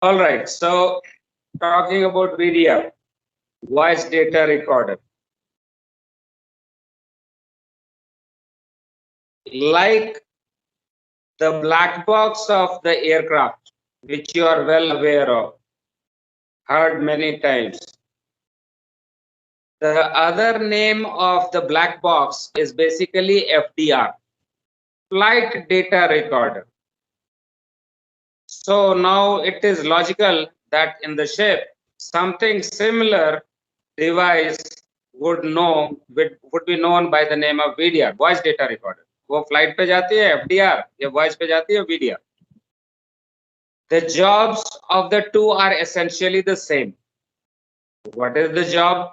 All right. So talking about VDR, voice data recorder. Like the black box of the aircraft, which you are well aware of, heard many times. The other name of the black box is basically FDR, flight data recorder. So now it is logical that in the ship, something similar device would be known by the name of VDR, voice data recorder. वो flight पे जाती है FDR या voice पे जाती है VDR. The jobs of the two are essentially the same. What is the job?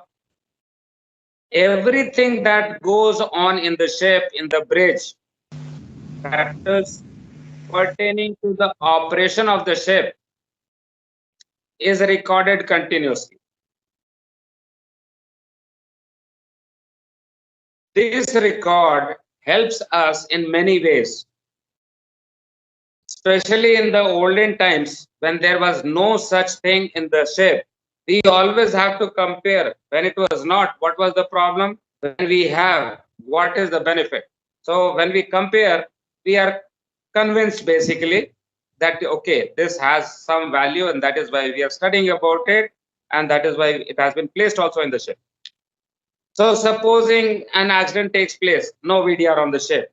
Everything that goes on in the ship, in the bridge, factors pertaining to the operation of the ship is recorded continuously. This record helps us in many ways, especially in the olden times when there was no such thing in the ship. We always have to compare. When it was not, what was the problem? When we have, what is the benefit? So when we compare, we are convinced basically that okay, this has some value, and that is why we are studying about it, and that is why it has been placed also in the ship. So supposing an accident takes place, no VDR on the ship,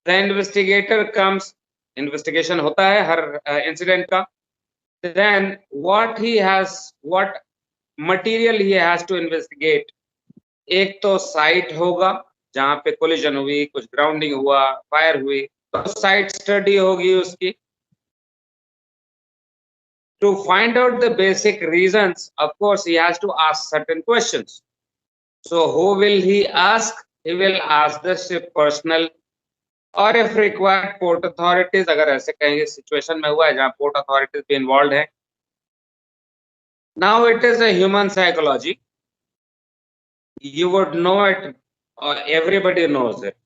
the investigator comes, investigation hota hai har incident ka, then what material he has to investigate. एक तो site होगा जहां पे collision हुई, कुछ grounding हुआ, fire हुई, तो साइट स्टडी होगी उसकी. To find out the basic reasons, of course, he has to ask certain questions. So who will he ask? He will ask the ship personnel, or if required, port authorities. अगर ऐसे कहीं situation में हुआ है जहां port authorities भी involve है. Now it is a human psychology. You would know it, or everybody knows it,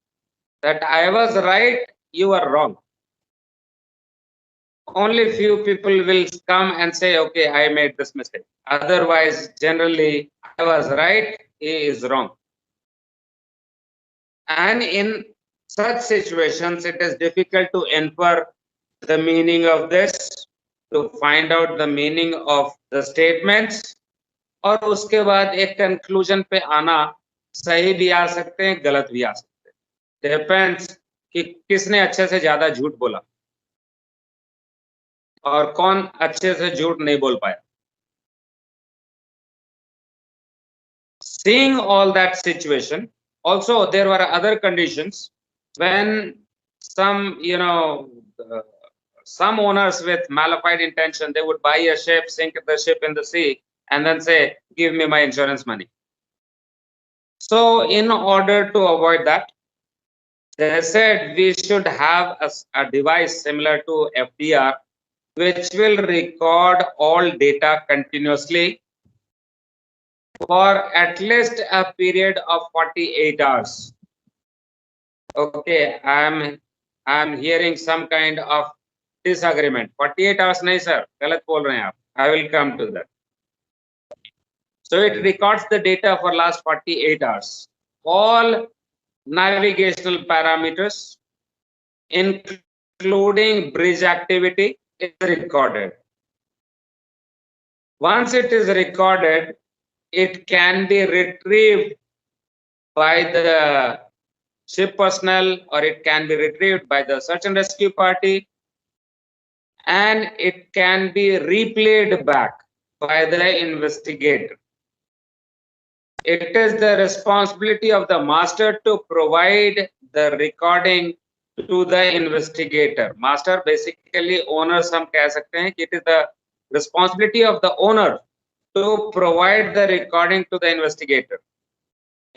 that I was right, you are wrong. Only few people will come and say, okay, I made this mistake. Otherwise, generally, I was right, he is wrong. And in such situations, it is difficult to infer the meaning of this, to find out the meaning of the statements, और उसके बाद एक conclusion पे आना, सही भी आ सकते हैं, गलत भी आ सकते हैं. डिपेंड्स कि किसने अच्छे से ज्यादा झूठ बोला और कौन अच्छे से झूठ नहीं बोल पाया. Seeing all that situation, also there were other conditions when some, some owners with malified intention, they would buy a ship, sink the ship in the sea, and then say, give me my insurance money. So in order to avoid that, they said we should have a device similar to FDR, which will record all data continuously for at least a period of 48 hours. Okay, I'm hearing some kind of disagreement. 48 hours nahi sir, galat bol rahe hain aap. I will come to that. So it records the data for last 48 hours. All navigational parameters, including bridge activity, is recorded. Once it is recorded, it can be retrieved by the ship personnel, or it can be retrieved by the search and rescue party, and it can be replayed back by the investigator. It is the responsibility of the master to provide the recording to the investigator. Master basically owner हम कह सकते हैं कि it is the responsibility of the owner to provide the recording to the investigator.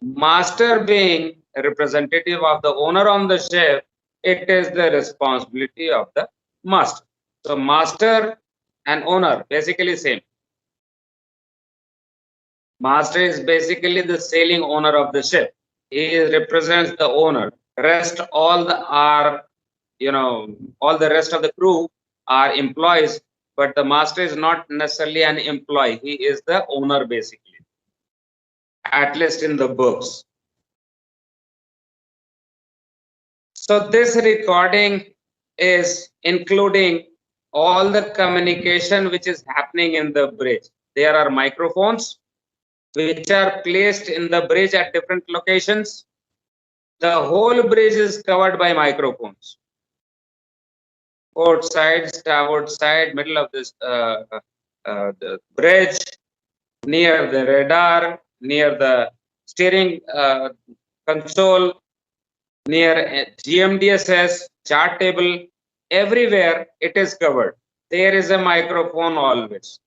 Master being a representative of the owner on the ship, it is the responsibility of the master. So master and owner basically same. Master is basically the sailing owner of the ship. He represents the owner. Rest all the rest of the crew are employees but the master is not necessarily an employee. He is the owner basically, at least in the books. So this recording is including all the communication which is happening in the bridge. There are microphones which are placed in the bridge at different locations. The whole bridge is covered by microphones. Port side, starboard side, middle of this the bridge, near the radar, near the steering console, near GMDSS, chart table, everywhere it is covered. There is a microphone always.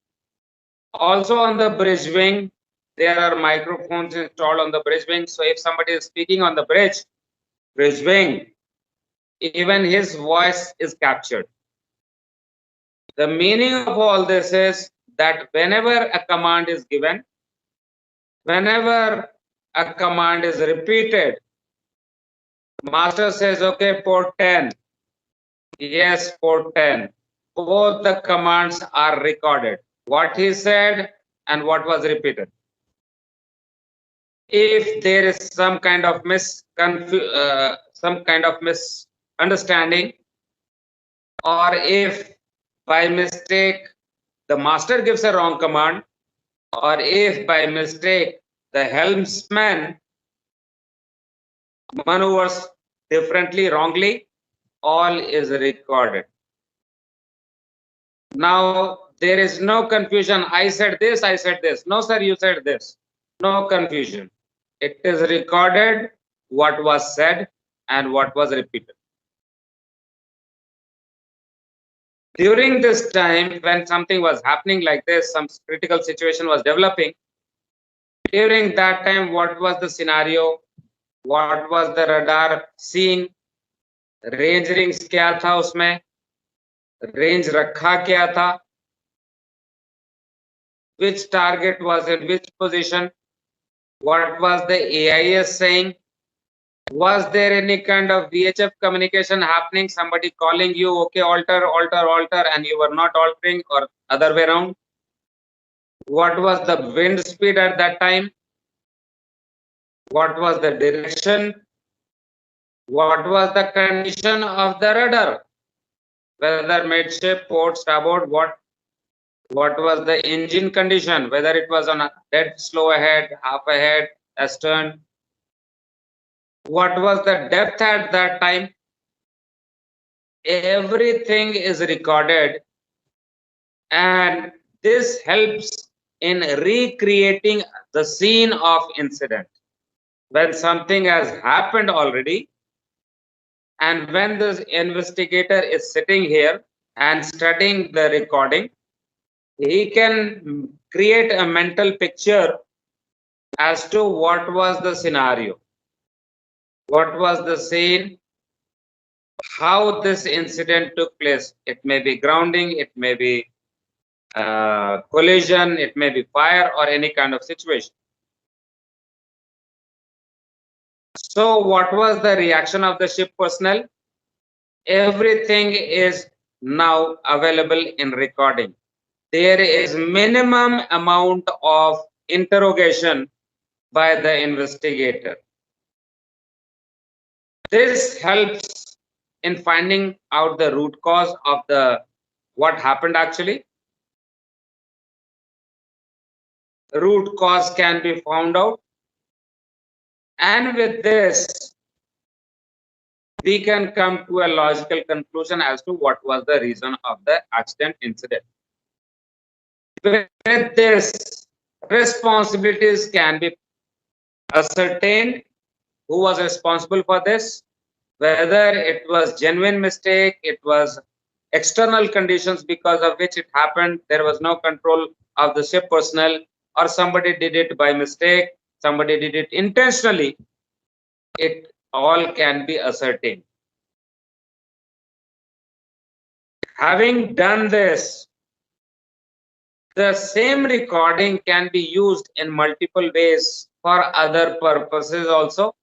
Also on the bridge wing, there are microphones installed on the bridge wing. So if somebody is speaking on the bridge wing, even his voice is captured. The meaning of all this is that whenever a command is given, whenever a command is repeated, master says, okay, port 10. Yes, port 10. Both the commands are recorded. What he said and what was repeated. If there is some kind of misunderstanding, or if by mistake the master gives a wrong command, or if by mistake the helmsman maneuvers differently, wrongly, all is recorded. Now there is no confusion. I said this, I said this. No, sir, you said this. No confusion. It is recorded what was said and what was repeated. During this time, when something was happening like this, some critical situation was developing. During that time, what was the scenario? What was the radar seeing? Range rings क्या था उसमें, range रखा क्या था, which target was in which position, what was the AIS saying, was there any kind of VHF communication happening, somebody calling you, okay, alter, and you were not altering, or other way around? What was the wind speed at that time? What was the direction? What was the condition of the rudder? Whether midship, port, starboard, what was the engine condition? Whether it was on a dead slow ahead, half ahead, astern. What was the depth at that time? Everything is recorded, and this helps in recreating the scene of incident. When something has happened already, and when this investigator is sitting here and studying the recording, he can create a mental picture as to what was the scenario, what was the scene, how this incident took place. It may be grounding, it may be collision, it may be fire, or any kind of situation. So what was the reaction of the ship personnel? Everything is now available in recording. There is minimum amount of interrogation by the investigator. This helps in finding out the root cause of the what happened actually. Root cause can be found out, and with this we can come to a logical conclusion as to what was the reason of the accident incident. With this, responsibilities can be ascertained. Who was responsible for this? Whether it was genuine mistake, it was external conditions because of which it happened, there was no control of the ship personnel, or somebody did it by mistake, somebody did it intentionally. It all can be ascertained. Having done this, the same recording can be used in multiple ways for other purposes also,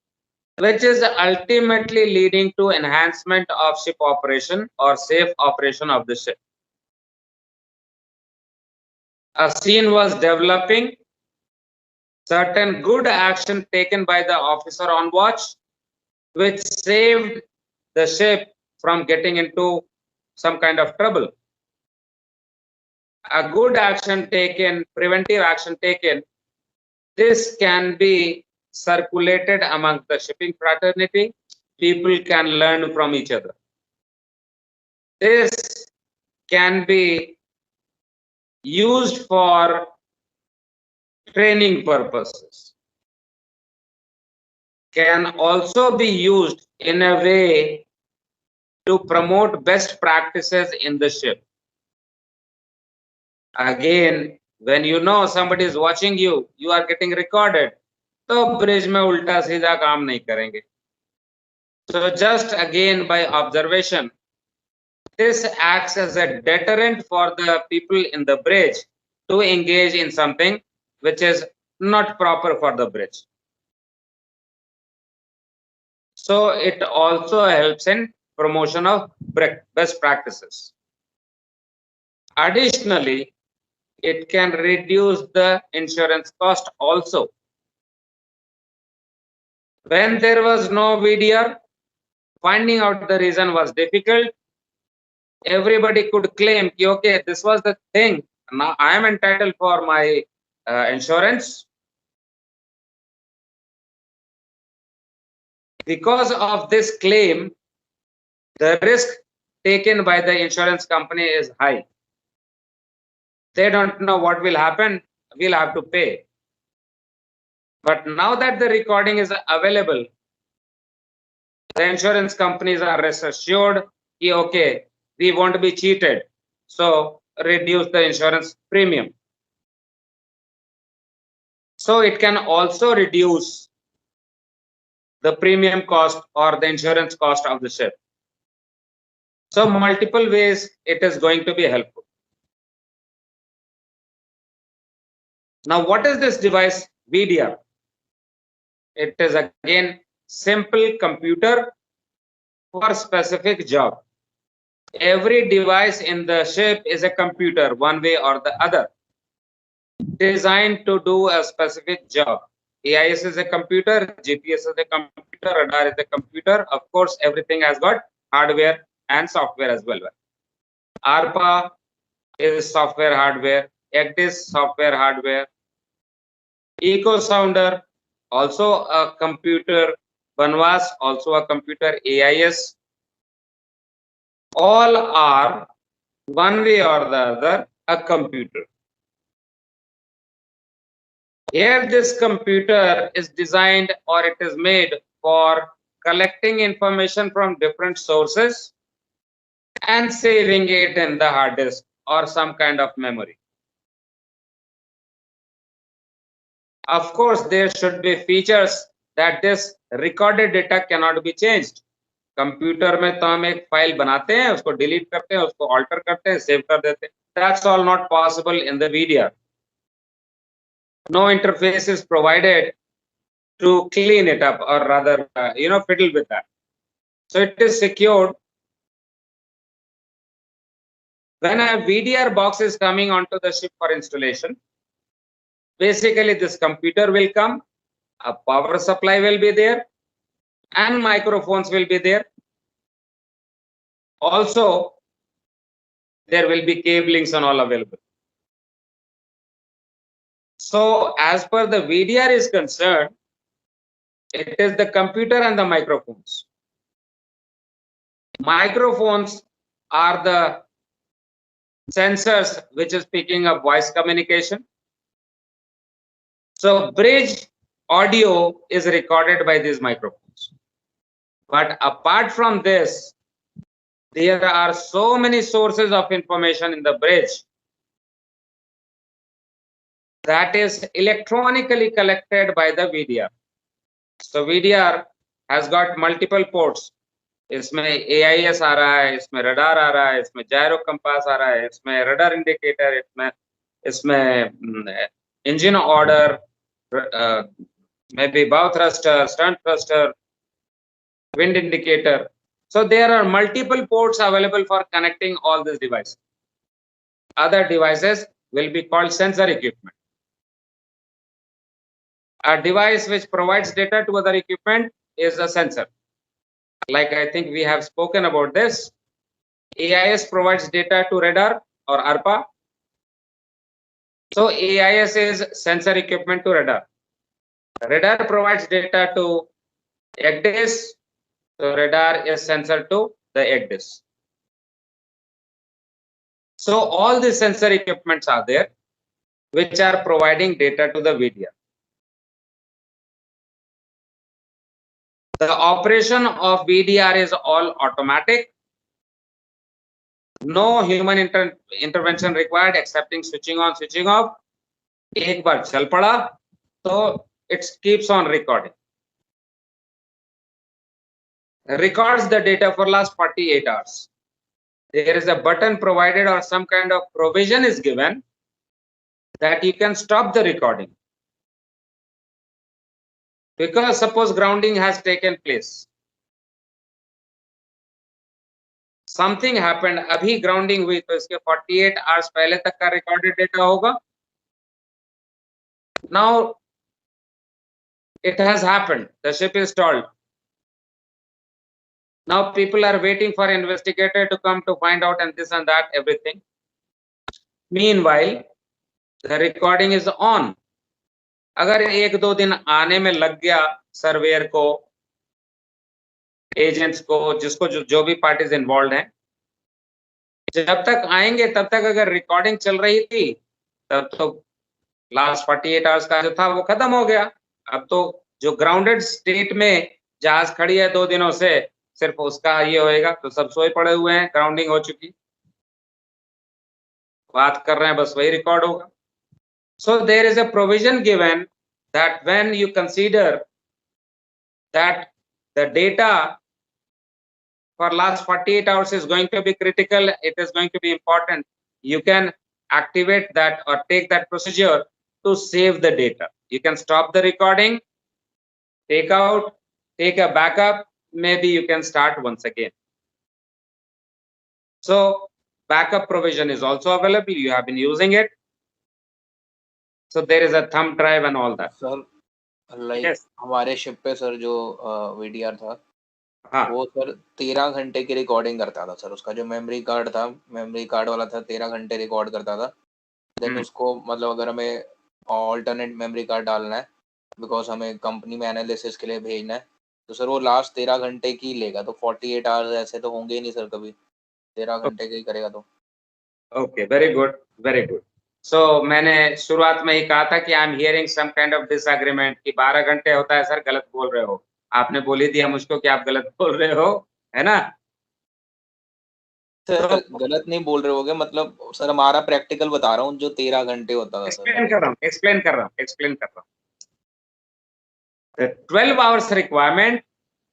which is ultimately leading to enhancement of ship operation or safe operation of the ship. a scene was developing, certain good action taken by the officer on watch, which saved the ship from getting into some kind of trouble. A good action taken, preventive action taken, this can be circulated among the shipping fraternity. People can learn from each other. This can be used for training purposes, can also be used in a way to promote best practices in the ship. Again, when you know somebody is watching you, you are getting recorded, तो bridge में उल्टा सीधा काम नहीं करेंगे. So just again by observation, this acts as a deterrent for the people in the bridge to engage in something which is not proper for the bridge. So it also helps in promotion of best practices. Additionally, it can reduce the insurance cost also. When there was no VDR, finding out the reason was difficult. Everybody could claim, okay, this was the thing. Now I am entitled for my insurance. Because of this claim, the risk taken by the insurance company is high. They don't know what will happen. We'll have to pay. But now that the recording is available, the insurance companies are rest assured, okay, we won't be cheated. So reduce the insurance premium. So it can also reduce the premium cost or the insurance cost of the ship. So multiple ways it is going to be helpful. Now, what is this device VDR? It is again simple computer for specific job. Every device in the ship is a computer one way or the other, designed to do a specific job. AIS is a computer, GPS is a computer, radar is a computer. Of course, everything has got hardware and software as well. ARPA is software hardware, ECDIS software hardware, EcoSounder also a computer, Banwas also a computer, AIS, all are one way or the other a computer. Here this computer is designed or it is made for collecting information from different sources and saving it in the hard disk or some kind of memory. Of course, there should be features that this recorded data cannot be changed. Computer में तो हम एक file बनाते हैं, उसको delete करते हैं, उसको ऑल्टर करते हैं, सेव कर देते हैं. That's all not possible in the VDR. No interface is provided to clean it up or rather, fiddle with that. So it is secured. When a VDR box is coming onto the ship for installation, basically this computer will come, a power supply will be there, and microphones will be there. Also, there will be cablings and all available. So as per the VDR is concerned, it is the computer and the microphones. Microphones are the sensors which is picking up voice communication. So bridge audio is recorded by these microphones. But apart from this, there are so many sources of information in the bridge that is electronically collected by the VDR. So VDR has got multiple ports. इसमें AIS आ रहा है, इसमें radar आ रहा है, इसमें gyro compass आ रहा है, इसमें radar indicator, इसमें engine order, maybe bow thruster, stern thruster, wind indicator. So there are multiple ports available for connecting all these devices. Other devices will be called sensor equipment. A device which provides data to other equipment is a sensor. Like I think we have spoken about this. AIS provides data to radar or ARPA. So AIS is sensor equipment to radar. Radar provides data to ECDIS. So radar is sensor to the ECDIS. So all the sensor equipments are there which are providing data to the VDR. The operation of VDR is all automatic. No human intervention required excepting switching on, switching off. एक बार चल पड़ा तो it keeps on recording. Records the data for last 48 hours. There is a button provided or some kind of provision is given that you can stop the recording. Because suppose grounding has taken place. Something happened, अभी grounding हुई तो इसके 48 hours पहले तक का recorded data होगा. Now it has happened. The ship is stalled. Now people are waiting for investigator to come to find out and this and that everything. Meanwhile, the recording is on. अगर एक दो दिन आने में लग गया surveyor को, एजेंट्स को, जिसको जो भी पार्टीज इन्वॉल्व हैं, जब तक आएंगे तब तक अगर रिकॉर्डिंग चल रही थी तब तो लास्ट 48 आवर्स का जो था वो खत्म हो गया. अब तो जो ग्राउंडेड स्टेट में जहाज खड़ी है 2 दिनों से, सिर्फ उसका ये होएगा. तो सब सोए पड़े हुए हैं, ग्राउंडिंग हो चुकी, बात कर रहे हैं, बस वही रिकॉर्ड होगा. So there is a provision given that when you consider that the data for last 48 hours is going to be critical, it is going to be important, you can activate that or take that procedure to save the data. You can stop the recording, take out, take a backup, maybe you can start once again. So backup provision is also available, you have been using it. So there is a thumb drive and all that. Sir like Yes. हमारे ship पे sir जो VDR था, हाँ. वो sir 13 घंटे की recording करता था सर. उसका जो मेमोरी कार्ड था, मेमोरी कार्ड वाला था, 13 घंटे रिकॉर्ड करता था. देन उसको मतलब अगर हमें ऑल्टरनेट मेमोरी कार्ड डालना है बिकॉज हमें कंपनी में एनालिसिस के लिए भेजना है, तो सर वो लास्ट 13 घंटे की लेगा. तो 48 आवर्स ऐसे तो होंगे ही नहीं सर, कभी 13 घंटे का ही करेगा. तो okay, very good, very good. So मैंने शुरुआत में ही कहा था कि I am hearing some kind of disagreement कि 12 घंटे होता है. सर गलत बोल रहे हो, आपने बोल ही दिया मुझको कि आप गलत बोल रहे हो, है ना? सर गलत नहीं बोल रहे होगे, मतलब सर हमारा प्रैक्टिकल बता रहा हूँ जो 13 घंटे होता था सर. एक्सप्लेन कर रहा हूँ. The 12 hours requirement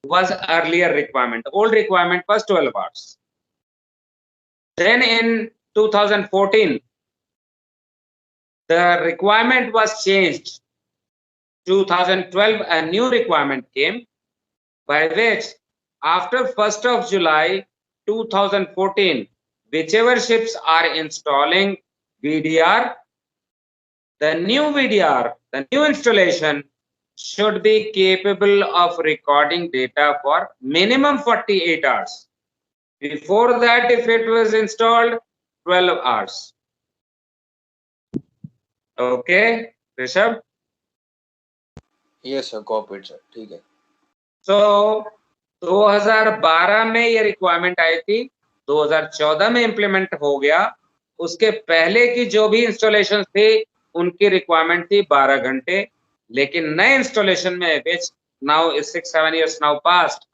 was earlier requirement. Old requirement was 12 hours. Then in 2014, the requirement was changed. 2012, a new requirement came by which after 1st of July 2014, whichever ships are installing VDR, the new installation should be capable of recording data for minimum 48 hours. Before that, if it was installed, 12 hours. Okay, Rishabh? Yes sir, copied sir, ठीक है. So 2012 में ये requirement आई थी, 2014 में implement हो गया. उसके पहले की जो भी इंस्टॉलेशन थी उनकी रिक्वायरमेंट थी 12 घंटे. लेकिन नए इंस्टॉलेशन में which now is 6-7 years now passed,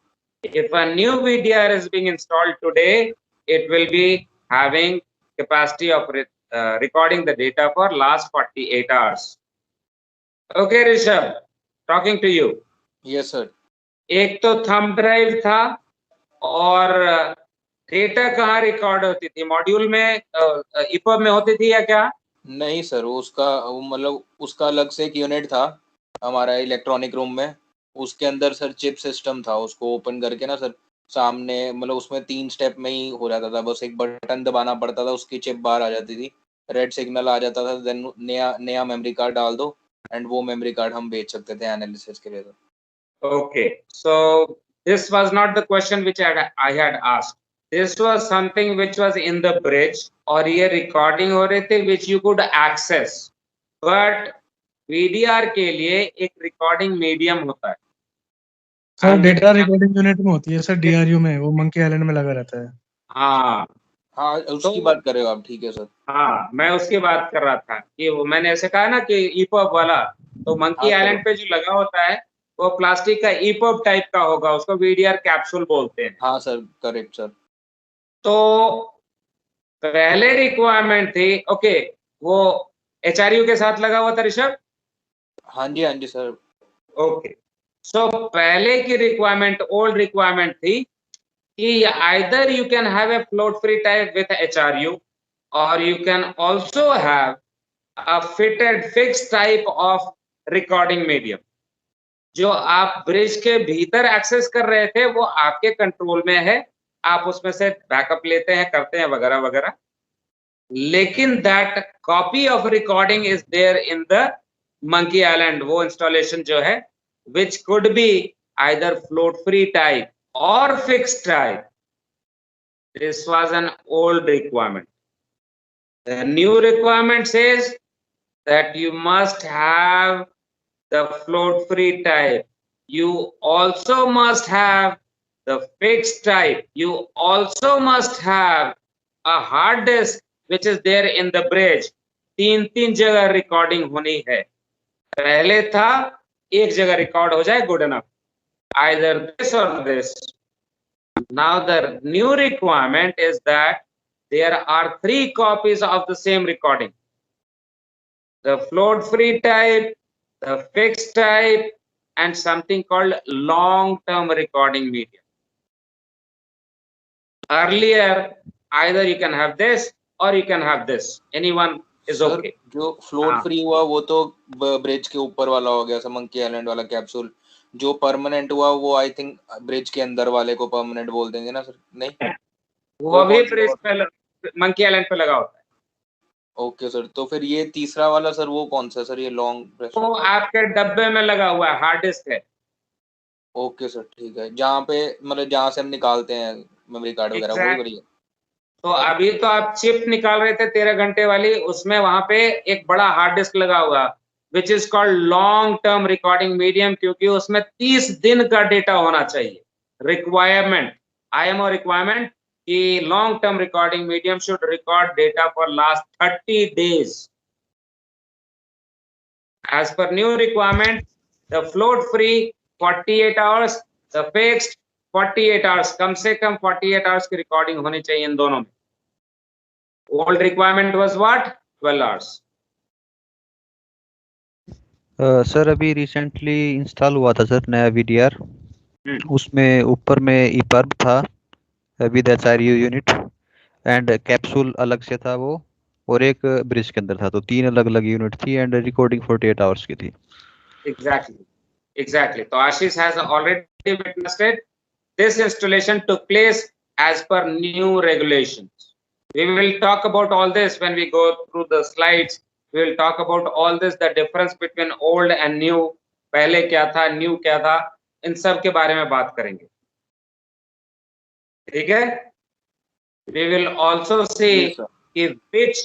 if a new VDR is being installed today, it will be having capacity of recording the data for last 48 hours. Okay, Rishabh, talking to you. Yes sir. एक तो thumb drive था और data कहाँ record होती थी? Module में, EPUB में होती थी या क्या? नहीं सर, उसका मतलब उसका अलग से एक यूनिट था हमारा इलेक्ट्रॉनिक रूम में. उसके अंदर सर चिप सिस्टम था, उसको ओपन करके ना सर सामने मतलब उसमें 3 स्टेप में ही हो जाता था. बस एक बटन दबाना पड़ता था, उसकी चिप बाहर आ जाती थी. रेड सिग्नल आ जाता था, देन नया नया मेमोरी कार्ड डाल दो एंड वो मेमोरी कार्ड हम बेच सकते थे एनालिसिस के लिए। तो Okay, so this was not the question which I had asked. This was something which was in the bridge, और ये recording हो रहे थे which you could access. But VDR के लिए एक recording medium होता है. Sir I'm data giving- recording unit में होती है सर, डीआरयू में, वो मंकी आइलैंड में लगा रहता है। हाँ हाँ उसकी बात कर रहे हो आप, ठीक है सर। हाँ, मैं उसकी बात कर रहा था कि वो मैंने ऐसे कहा ना कि ईपॉप वाला, तो मंकी हाँ, आइलैंड पे जो लगा होता है वो प्लास्टिक का ईपॉप टाइप का होगा, उसको वीडीआर कैप्सूल बोलते हैं। हाँ सर, करेक्ट सर। तो पहले रिक्वायरमेंट थी, ओके, वो एचआरयू के साथ लगा हुआ था ऋषभ। हाँ जी सर। ओके, सो पहले की रिक्वायरमेंट, ओल्ड रिक्वायरमेंट थी कि either you can have a float free type with HRU और you can also have a fitted fixed type of recording medium। जो आप ब्रिज के भीतर एक्सेस कर रहे थे वो आपके कंट्रोल में है, आप उसमें से बैकअप लेते हैं, करते हैं वगैरह वगैरह, लेकिन that copy of recording is there in the Monkey Island, वो इंस्टॉलेशन जो है, which could be either float free type or fixed type. This was an old requirement. The new requirement says that you must have the float free type. You also must have the fixed type. You also must have a hard disk which is there in the bridge. तीन जगह recording होनी है। पहले था एक जगह record हो जाए, good enough, either this or this. Now the new requirement is that there are 3 copies of the same recording: the float free type, the fixed type, and something called long term recording medium. Earlier either you can have this or you can have this, anyone is sir, okay. जो float हाँ। Free हुआ वो तो bridge के ऊपर वाला हो गया, मंकी आइलैंड वाला कैप्सूल। जो परमानेंट हुआ वो आई थिंक ब्रिज के अंदर वाले को परमानेंट बोल देंगे ना सर? नहीं, वो भी कौन सा ब्रिज पे, मंकी आइलैंड पे लगा होता है। ओके सर, तो फिर ये तीसरा वाला सर वो कौन सा सर, ये लॉन्ग? वो आपके डब्बे में लगा हुआ है, हार्ड डिस्क है। ओके सर, ठीक है। जहाँ पे मतलब जहाँ से हम निकालते हैं मेमोरी कार्ड वगैरह, वही Exact. बढ़िया। तो अभी तो आप चिप निकाल रहे थे 13 घंटे वाली, उसमें वहां पे एक बड़ा हार्ड डिस्क लगा हुआ, which is called long term recording medium, क्योंकि उसमें 30 दिन का डेटा होना चाहिए। रिक्वायरमेंट, IMO रिक्वायरमेंट कि long term recording medium should record data for last 30 days. As per new requirement, the float free 48 hours, the fixed 48 hours, कम से कम 48 hours की recording होनी चाहिए इन दोनों में। Old requirement was what? 12 hours. Sir अभी recently install हुआ था sir नया वीडीआर, उसमें ऊपर में ईपर्ब था विद एचआरयू यूनिट एंड कैप्सूल अलग से था वो, और एक ब्रिज के अंदर था, तो 3 अलग अलग यूनिट थी एंड रिकॉर्डिंग 48 आवर्स की थी। Exactly. So Ashish has already witnessed it. This installation took place as per new regulations. We will talk about all this when we go through the slides. We will talk about all this, the difference between old and new. पहले क्या था, new क्या था, इन सब के बारे में बात करेंगे। ठीक है? We will also see if which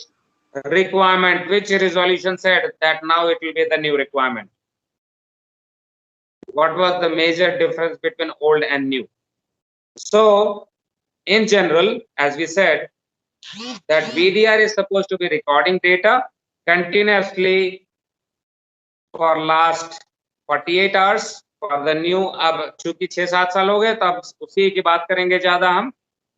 requirement, which resolution said that now it will be the new requirement. What was the major difference between old and new? So in general, as we said, that VDR is supposed to be recording data continuously for last 48 hours. For the new, अब चूंकि 6-7 साल हो गए तो अब उसी की बात करेंगे ज्यादा हम,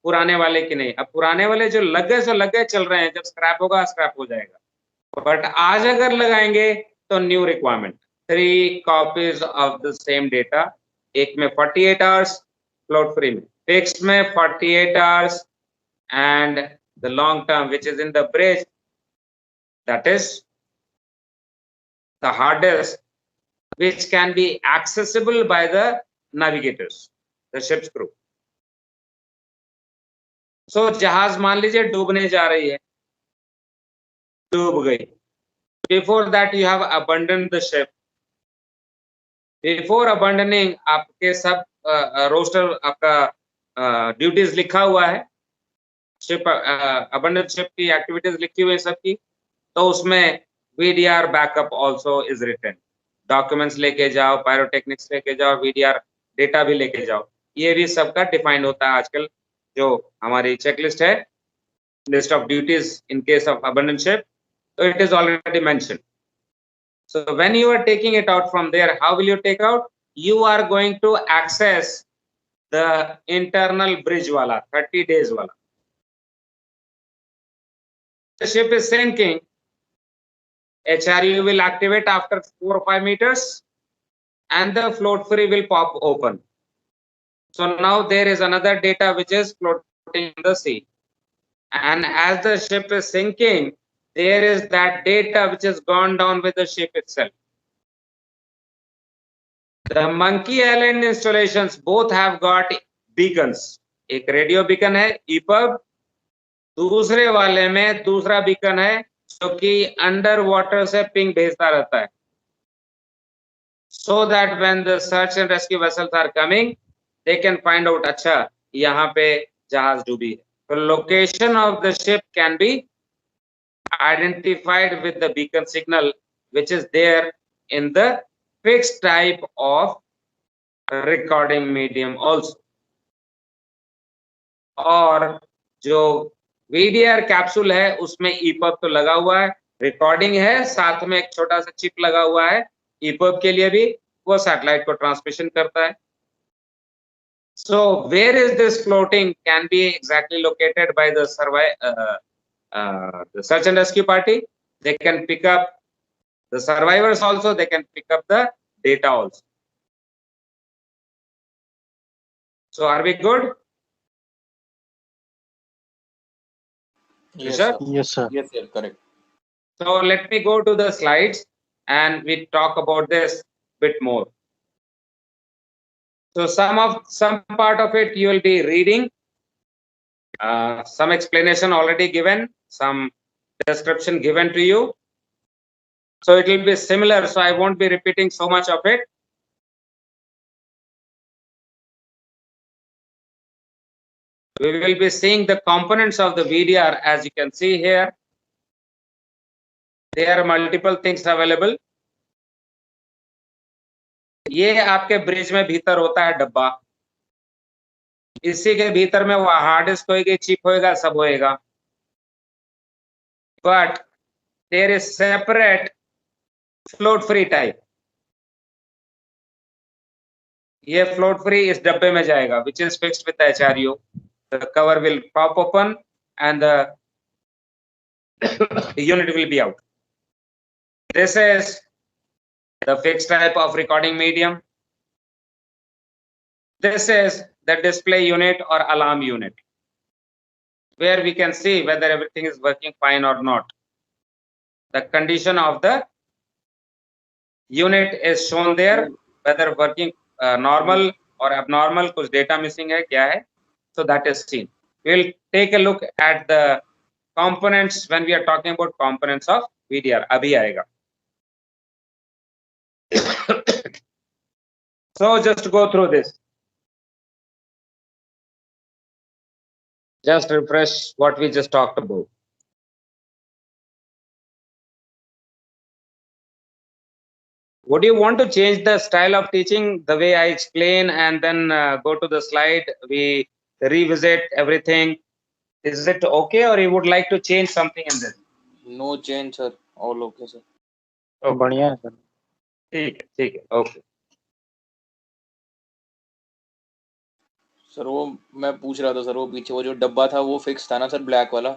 पुराने वाले की नहीं। अब पुराने वाले जो लग गए सो लग गए, चल रहे हैं, जब स्क्रैप होगा स्क्रैप हो जाएगा। बट आज अगर लगाएंगे तो new requirement, 3 copies of the same data, एक में 48 hours फ्लोट फ्री में, फिक्स्ड में 48 hours, and the long term which is in the bridge, that is the hard disk which can be accessible by the navigators, the ship's crew. So जहाज मान लीजिए डूबने जा रही है, डूब गई. Before that you have abandoned the ship. Before abandoning आपके सब रोस्टर आपका ड्यूटीज लिखा हुआ है, शिप अबंडन शिप की एक्टिविटीज लिखी हुई है सबकी, तो उसमें VDR backup also is written. Documents लेके जाओ, पायरोटेक्निक्स लेके जाओ, VDR डेटा भी लेके जाओ. ये भी सबका डिफाइंड होता है आजकल जो हमारी चेकलिस्ट है, list of duties in case of abandon ship. So it is already mentioned. So when you are taking it out from there, how will you take out? You are going to access the internal bridge wala, 30 days wala. The ship is sinking. HRU will activate after 4 or 5 meters and the float free will pop open. So now there is another data which is floating in the sea. And as the ship is sinking, there is that data which has gone down with the ship itself. The Monkey Island installations both have got beacons. एक radio beacon है EPIRB, दूसरे वाले में दूसरा beacon है जो कि under water से पिंग भेजता रहता है. So that when the search and rescue vessels are coming, they can find out अच्छा यहाँ पे जहाज डूबी है. The location of the ship can be identified with the beacon signal which is there in the fixed type of recording medium also. और जो VDR capsule है उसमें EPIRB तो लगा हुआ है, रिकॉर्डिंग है, साथ में एक छोटा सा चिप लगा हुआ है EPIRB के लिए भी, वो सैटेलाइट को ट्रांसमिशन करता है. So where is this floating can be exactly located by the the search and rescue party. They can pick up the survivors also, they can pick up the data also. So are we good? Yes, sir? sir. Yes, sir. Yes, sir. Correct. So let me go to the slides and we talk about this bit more. So some part of it you will be reading, some explanation already given, some description given to you. So it will be similar, so I won't be repeating so much of it. We will be seeing the components of the VDR. As you can see here, there are multiple things available. ये आपके bridge में भीतर होता है डब्बा, इसी के भीतर में वो हार्ड डिस्क होएगी, चिप होएगा, सब होएगा. But there is separate float free type. ये float free इस डब्बे में जाएगा, which is fixed with the HRU. The cover will pop open and the unit will be out. This is the fixed type of recording medium. This is the display unit or alarm unit, where we can see whether everything is working fine or not. The condition of the unit is shown there, whether working normal or abnormal, कुछ data missing है, क्या है, so that is seen. We'll take a look at the components when we are talking about components of VDR. अभी आएगा. So just go through this. Just refresh what we just talked about. Would you want to change the style of teaching, the way I explain, and then go to the slide, we revisit everything? Is it okay, or you would like to change something in this? No change, sir. All okay, sir. Okay. बढ़िया है sir. ठीक है, okay. Sir वो मैं पूछ रहा था sir, वो पीछे वो जो डब्बा था वो फिक्स था ना सर, ब्लैक वाला?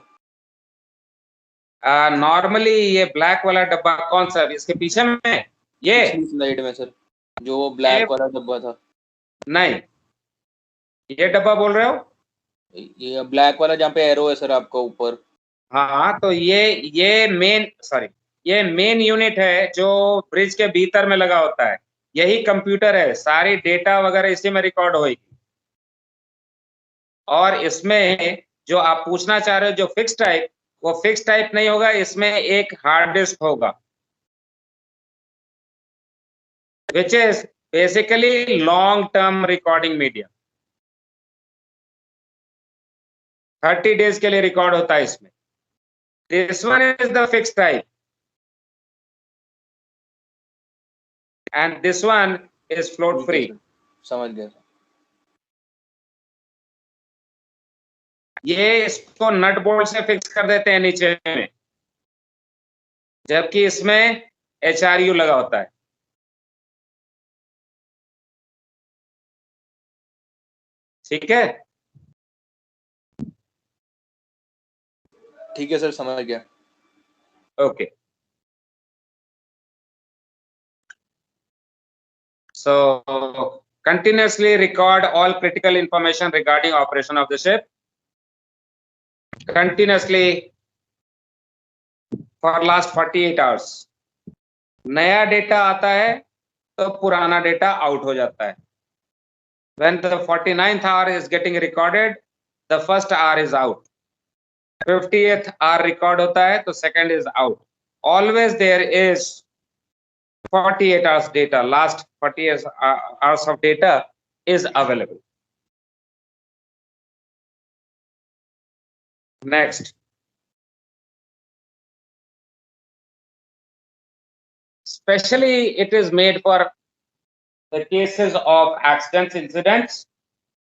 नॉर्मली ये ब्लैक वाला डब्बा कौन सा इसके पीछे में, ये पिछली स्लाइड में सर, जो वो ब्लैक वाला डब्बा था. नहीं, ये डब्बा बोल रहे हो? ये ब्लैक वाला जहाँ पे एरो है सर आपका ऊपर. हाँ, तो ये मेन यूनिट है जो ब्रिज के भीतर में लगा होता है. यही कंप्यूटर है, सारी डेटा वगैरह इसी में रिकॉर्ड होगी. और इसमें जो आप पूछना चाह रहे हो जो फिक्स टाइप, वो फिक्स टाइप नहीं होगा, इसमें एक हार्ड डिस्क होगा, which is basically long term recording media. 30 days के लिए रिकॉर्ड होता है इसमें. This one is the fixed type, and this one is float ठीक है free. सर, समझ गया सर. ये इसको नट बोल्ट से फिक्स कर देते हैं नीचे में, जबकि इसमें HRU लगा होता है. ठीक है. ठीक है सर, समझ गया. Okay. So continuously record all critical information regarding operation of the ship. Continuously for last 48 hours. नया डेटा आता है तो पुराना डेटा आउट हो जाता है. When the 49th hour is getting recorded, the first hour is out. 50th hour record होता है तो second is out. Always there is 48 hours data. Last 48 hours of data is available. Next. Especially it is made for the cases of accidents, incidents,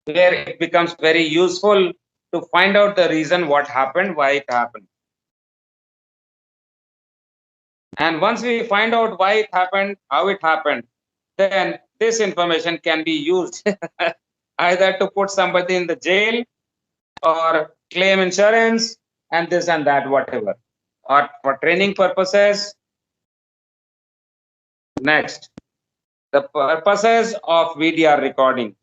where it becomes very useful to find out the reason what happened, why it happened. And once we find out why it happened, how it happened, then this information can be used either to put somebody in the jail or claim insurance and this and that, whatever, or for training purposes. Next, the purposes of VDR recording,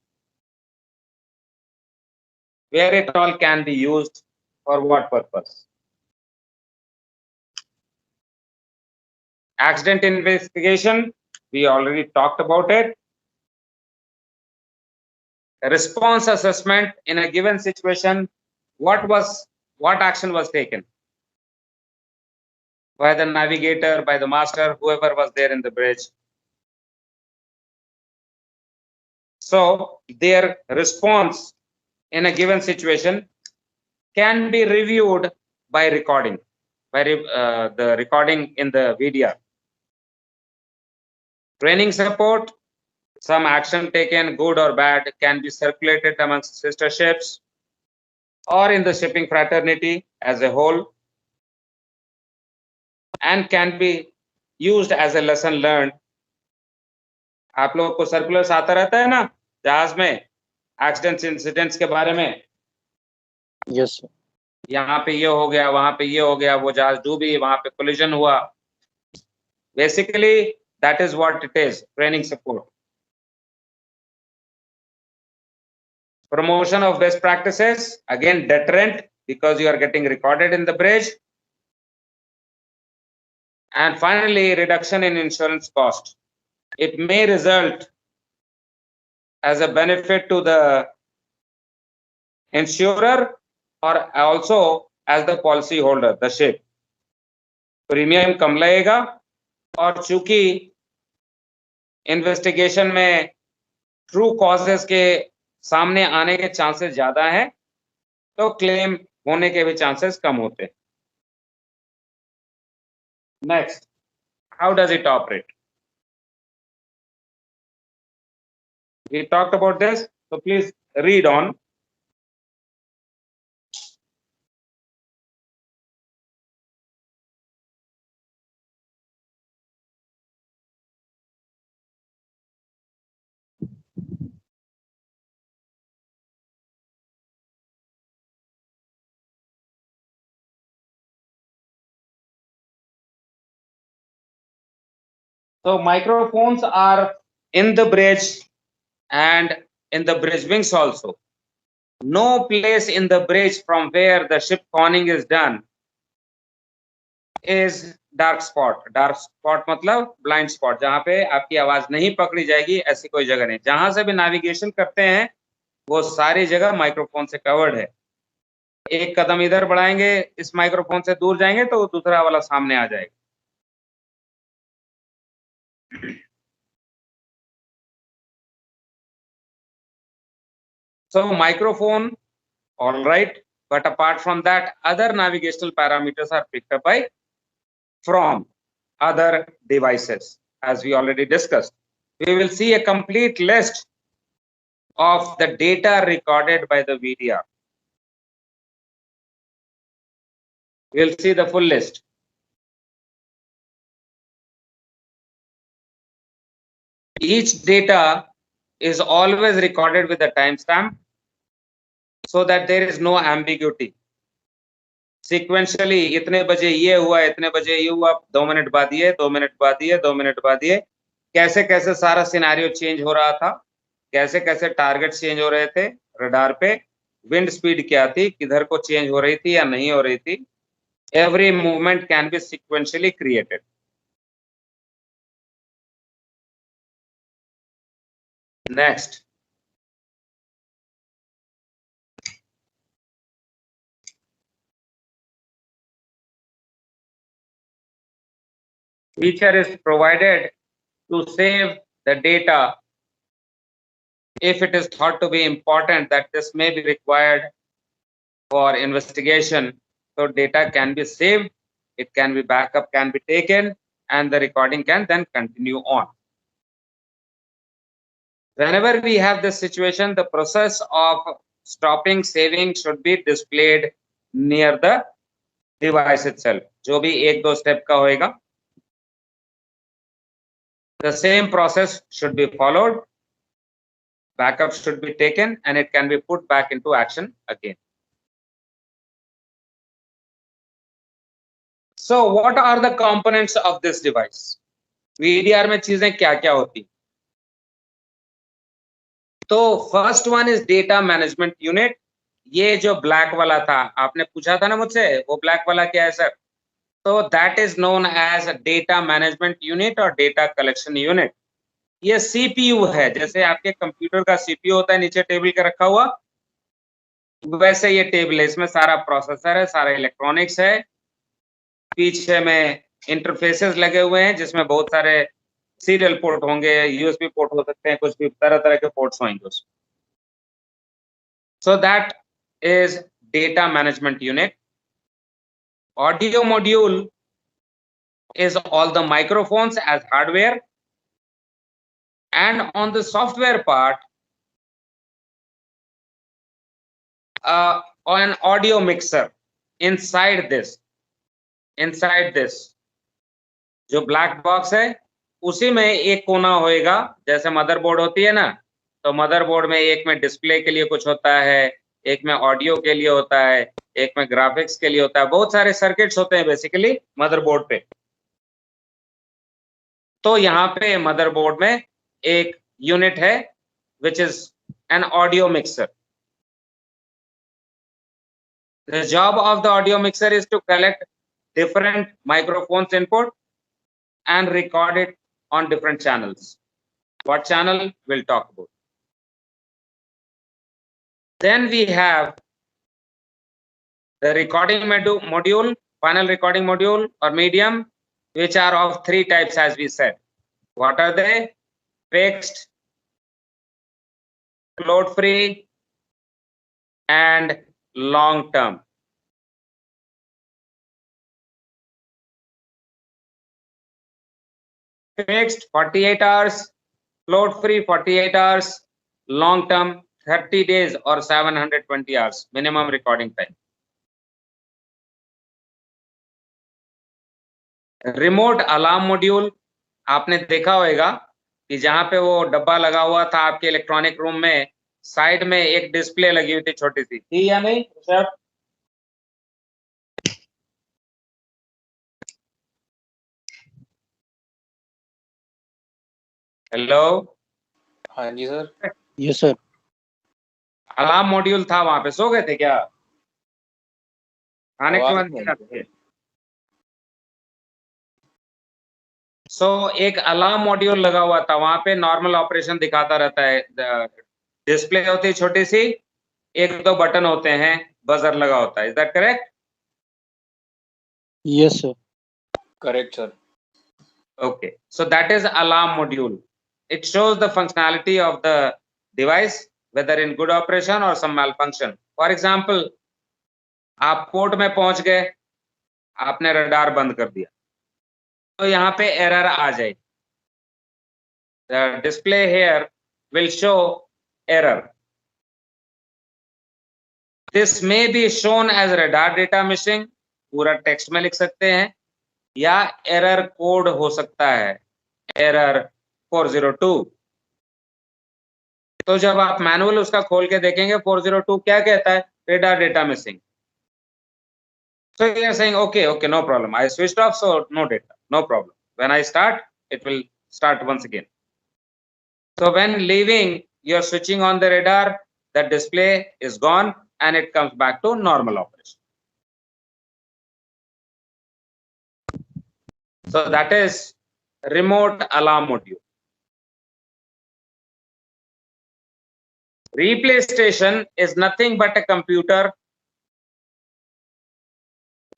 where it all can be used, for what purpose. Accident investigation, we already talked about it. Response assessment in a given situation, what action was taken by the navigator, by the master, whoever was there in the bridge. So their response in a given situation can be reviewed by recording, by the recording in the VDR. Training support, some action taken, good or bad, can be circulated amongst sister ships or in the shipping fraternity as a whole, and can be used as a lesson learned. आप लोगों को circulars आता रहता है ना जहाज में accidents incidents के बारे में. Yes sir. यहाँ पे ये हो गया, वहां पे ये हो गया, वो जहाज डूबी, वहां पे कोलिजन हुआ. Basically that is what it is, training support. Promotion of best practices, again deterrent, because you are getting recorded in the bridge. And finally, reduction in insurance cost. It may result as a benefit to the insurer or also as the policy holder, the ship. Premium कम लगेगा, और चूंकि investigation में true causes के सामने आने के chances ज्यादा हैं, तो क्लेम होने के भी चांसेस कम होते हैं. Next, how does it operate? We talked about this, so please read on. So microphones are in the bridge and in the bridge wings also. No place in the bridge from where the ship conning is done is dark spot. Dark spot मतलब blind spot, जहाँ पे आपकी आवाज नहीं पकड़ी जाएगी, ऐसी कोई जगह नहीं. जहां से भी नेविगेशन करते हैं वो सारी जगह माइक्रोफोन से कवर्ड है. एक कदम इधर बढ़ाएंगे, इस माइक्रोफोन से दूर जाएंगे तो दूसरा वाला सामने आ जाएगा। So microphone, all right, but apart from that, other navigational parameters are picked up by from other devices, as we already discussed. We will see a complete list of the data recorded by the VDR. We'll see the full list. Each data is always recorded with a timestamp so that there is no ambiguity. Sequentially, इतने बजे ये हुआ, इतने बजे ये हुआ, 2 minute बाद ये, 2 मिनट बाद ये, 2 मिनट बाद ये, कैसे कैसे सारा सिनेरियो चेंज हो रहा था, कैसे कैसे टारगेट चेंज हो रहे थे रडार पे, विंड स्पीड क्या थी, किधर को चेंज हो रही थी या नहीं हो रही थी. Every movement can be sequentially created. Next. Feature is provided to save the data if it is thought to be important that this may be required for investigation. So data can be saved, it can be backup can be taken, and the recording can then continue on. Whenever we have this situation, the process of stopping saving should be displayed near the device itself. जो भी एक दो step का होएगा, the same process should be followed. Backup should be taken and it can be put back into action again. So what are the components of this device? VDR में चीजें क्या-क्या होती? तो first one is data management unit. ये जो black वाला था, आपने पूछा था ना मुझसे, वो ब्लैक वाला क्या है सर? तो that is known as data management unit और डेटा कलेक्शन यूनिट. ये सीपीयू है, जैसे आपके कंप्यूटर का सीपीयू होता है नीचे टेबल के रखा हुआ, वैसे ये टेबल है. इसमें सारा प्रोसेसर है, सारा इलेक्ट्रॉनिक्स है, पीछे में इंटरफेसेस लगे हुए हैं जिसमें बहुत सारे सीरियल पोर्ट होंगे, यूएसबी पोर्ट हो सकते हैं, कुछ भी तरह तरह के पोर्ट्स होंगे उसमें. So that is data management unit. Audio module is all the microphones as hardware, and on the software part, an audio mixer inside this जो ब्लैक बॉक्स है उसी में एक कोना होएगा. जैसे मदरबोर्ड होती है ना, तो मदरबोर्ड में एक में डिस्प्ले के लिए कुछ होता है, एक में ऑडियो के लिए होता है, एक में ग्राफिक्स के लिए होता है. बहुत सारे सर्किट्स होते हैं बेसिकली मदरबोर्ड पे. तो यहाँ पे मदरबोर्ड में एक यूनिट है which is an audio mixer. The job of the audio mixer is to collect different microphones input and record it on different channels. What channel we'll talk about. Then we have the recording module, final recording module or medium, which are of three types as we said. What are they? Fixed, load free, and long term. Fixed 48 hours, load free 48 hours, long term 30 days or 720 hours minimum recording time. Remote alarm module आपने देखा होगा कि जहां पे वो डब्बा लगा हुआ था आपके इलेक्ट्रॉनिक रूम में, साइड में एक डिस्प्ले लगी हुई थी छोटी सी, थी या नहीं सर? हेलो. हाँ जी sir. Yes sir. Alarm module था वहां पे. सो गए थे क्या? खाने के बाद क्या थे? सो एक अलार्म मॉड्यूल लगा हुआ था वहां पे, नॉर्मल ऑपरेशन दिखाता रहता है. डिस्प्ले होती है छोटी सी, एक दो बटन होते हैं, buzzer लगा होता है. Is that correct? Yes, sir. Correct, sir. Okay, so that is alarm module. It shows the functionality of the device, whether in good operation or some malfunction. For example, आप port में पहुंच गए, आपने radar बंद कर दिया, तो यहाँ पे एरर आ जाए. The display here will show error. This may be shown as radar data missing, पूरा टेक्स्ट में लिख सकते हैं, या एरर कोड हो सकता है, एरर 402. तो जब आप मैनुअल उसका खोल के देखेंगे 402 क्या कहता है, radar data missing. So you are saying okay, no problem, I switched off, so no data, no problem. When I start, it will start once again. So when leaving, you are switching on the radar, the display is gone and it comes back to normal operation. So that is remote alarm module. Replay station is nothing but a computer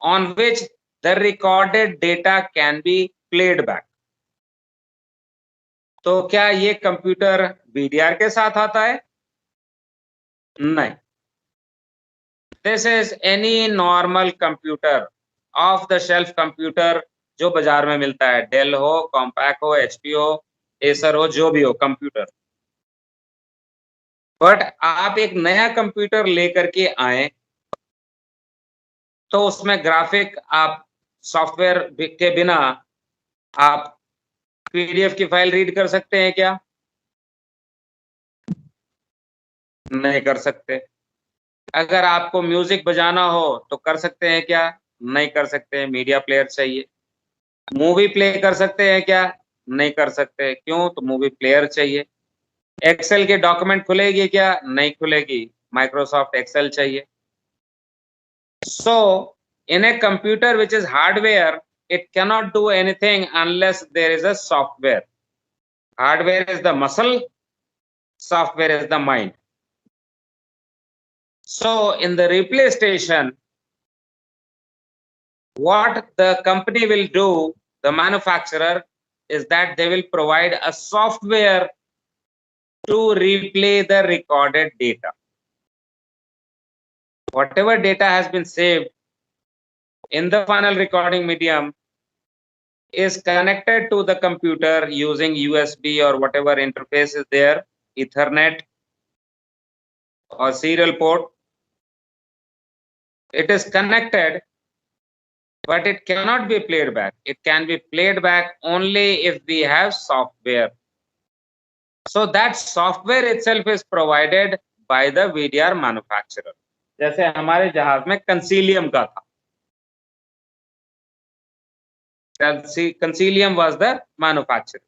on which the recorded data can be played back. तो क्या ये computer VDR के साथ आता है? नहीं. This is any normal computer, off the shelf computer जो बाजार में मिलता है, डेल हो, कॉम्पैक हो, HP हो, एसर हो, जो भी हो कंप्यूटर. बट आप एक नया कंप्यूटर लेकर के आए तो उसमें ग्राफिक आप सॉफ्टवेयर के बिना आप PDF की फाइल रीड कर सकते हैं क्या? नहीं कर सकते. अगर आपको म्यूजिक बजाना हो तो कर सकते हैं क्या? नहीं कर सकते. मीडिया प्लेयर चाहिए. मूवी प्ले कर सकते हैं क्या? नहीं कर सकते. क्यों? तो मूवी प्लेयर चाहिए. एक्सेल के डॉक्यूमेंट खुलेगी क्या? नहीं खुलेगी. माइक्रोसॉफ्ट एक्सेल चाहिए. So in a computer which is hardware, it cannot do anything unless there is a software. Hardware is the muscle, software is the mind. So in the replay station, what the company will do, the manufacturer, is that they will provide a software to replay the recorded data. Whatever data has been saved in the final recording medium is connected to the computer using USB or whatever interface is there, Ethernet or serial port. It is connected, but it cannot be played back. It can be played back only if we have software. So that software itself is provided by the VDR manufacturer. जैसे हमारे जहाज में कंसीलियम का था. कंसीलियम was the manufacturer.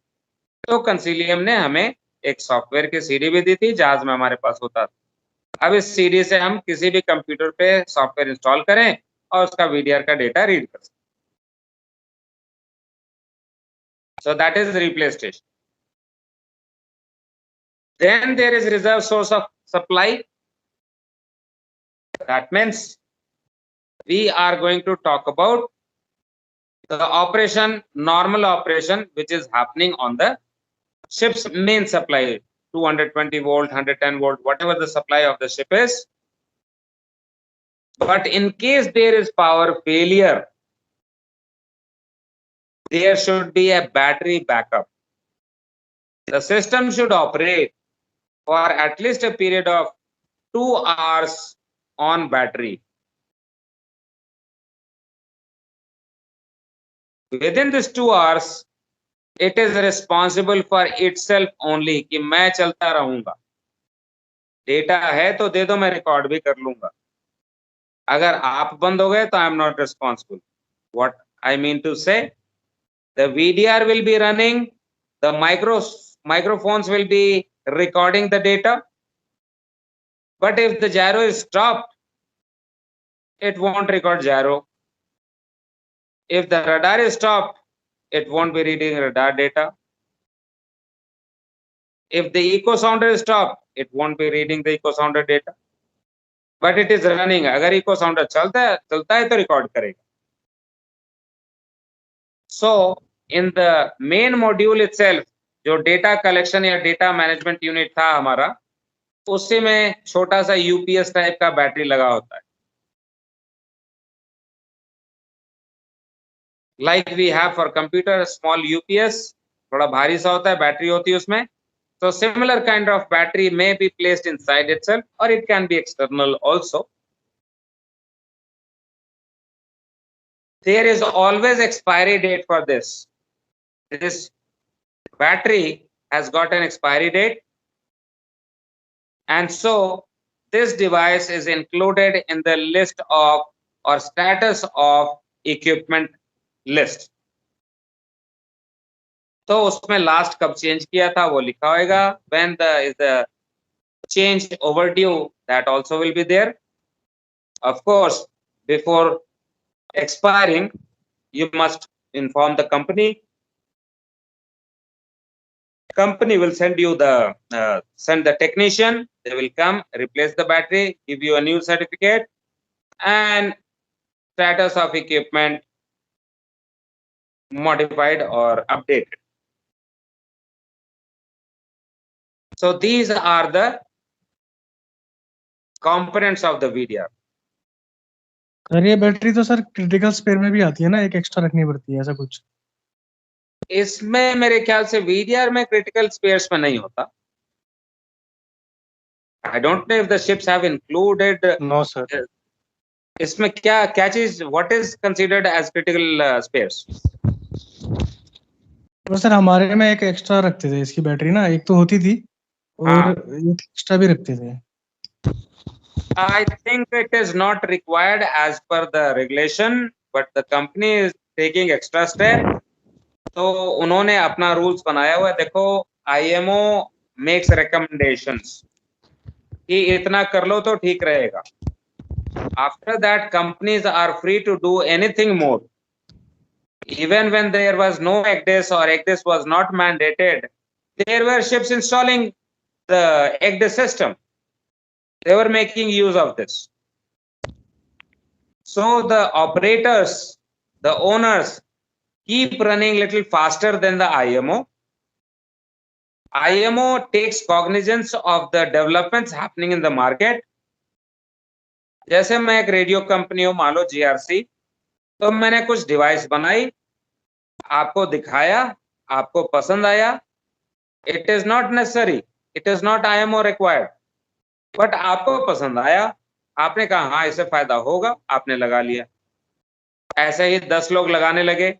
तो कंसीलियम ने हमें एक सॉफ्टवेयर की सीडी भी दी थी, जहाज में हमारे पास होता था. अब इस सीडी से हम किसी भी कंप्यूटर पे सॉफ्टवेयर इंस्टॉल करें और उसका VDR का डेटा रीड कर सकते. So that is replay station. Then there is reserve source of supply. That means we are going to talk about the operation, normal operation, which is happening on the ship's main supply, 220 volt, 110 volt, whatever the supply of the ship is. But in case there is power failure, there should be a battery backup. The system should operate for at least a period of 2 hours on battery. Within this 2 hours, it is responsible for itself only कि मैं चलता रहूंगा. Data है तो दे दो, मैं record भी कर लूंगा. अगर आप बंद हो गए तो I am not responsible. What I mean to say, the VDR will be running, the microphones will be recording the data, but if the gyro is stopped, it won't record gyro. If the radar is stopped, it won't be reading radar data. If the echo sounder is stopped, it won't be reading the echo sounder data. but it is running. अगर eco साउंडर चलता है तो record करेगा. So in the main module itself, जो data collection या data management unit था हमारा, उसी में छोटा सा यूपीएस टाइप का बैटरी लगा होता है. Like we have for computer, small UPS, थोड़ा भारी सा होता है, बैटरी होती है उसमें. So similar kind of battery may be placed inside itself, or it can be external also. There is always expiry date for this. This battery has got an expiry date, and so this device is included in the list of or status of equipment list. तो उसमें last कब change किया था वो लिखा होगा. When is the change overdue, that also will be there. Of course, before expiring, you must inform the company. Company will send you send the technician. They will come, replace the battery, give you a new certificate, and status of equipment modified or updated. So these are the components of the VDR. Sir ये battery तो sir critical spare में भी आती है ना, एक extra रखनी पड़ती है ऐसा कुछ? इसमें मेरे ख्याल से VDR में क्रिटिकल स्पेयर्स में नहीं होता. I don't know if the ships have included. No sir. इसमें क्या चीज, what is considered as critical spares? तो सर हमारे में एक एक्स्ट्रा रखते थे इसकी बैटरी ना, एक तो होती थी और एक एक्स्ट्रा भी रखते थे. I think it is not required as per the regulation, but the company is taking extra step. तो उन्होंने अपना रूल्स बनाया हुआ है. देखो, IMO makes recommendations कि इतना कर लो तो ठीक रहेगा. After that, companies are free to do anything more. Even when there was no ECDIS or ECDIS was not mandated, there were ships installing the ECDIS system. They were making use of this. So the operators, the owners, keep running little faster than the IMO. IMO takes cognizance of the developments happening in the market. जैसे मैं एक radio company हूँ, मान लो GRC, तो मैंने कुछ device बनाई, आपको दिखाया, आपको पसंद आया. It is not necessary, it is not IMO required, but आपको पसंद आया, आपने कहा हाँ इससे फायदा होगा, आपने लगा लिया. ऐसे ही 10 लोग लगाने लगे.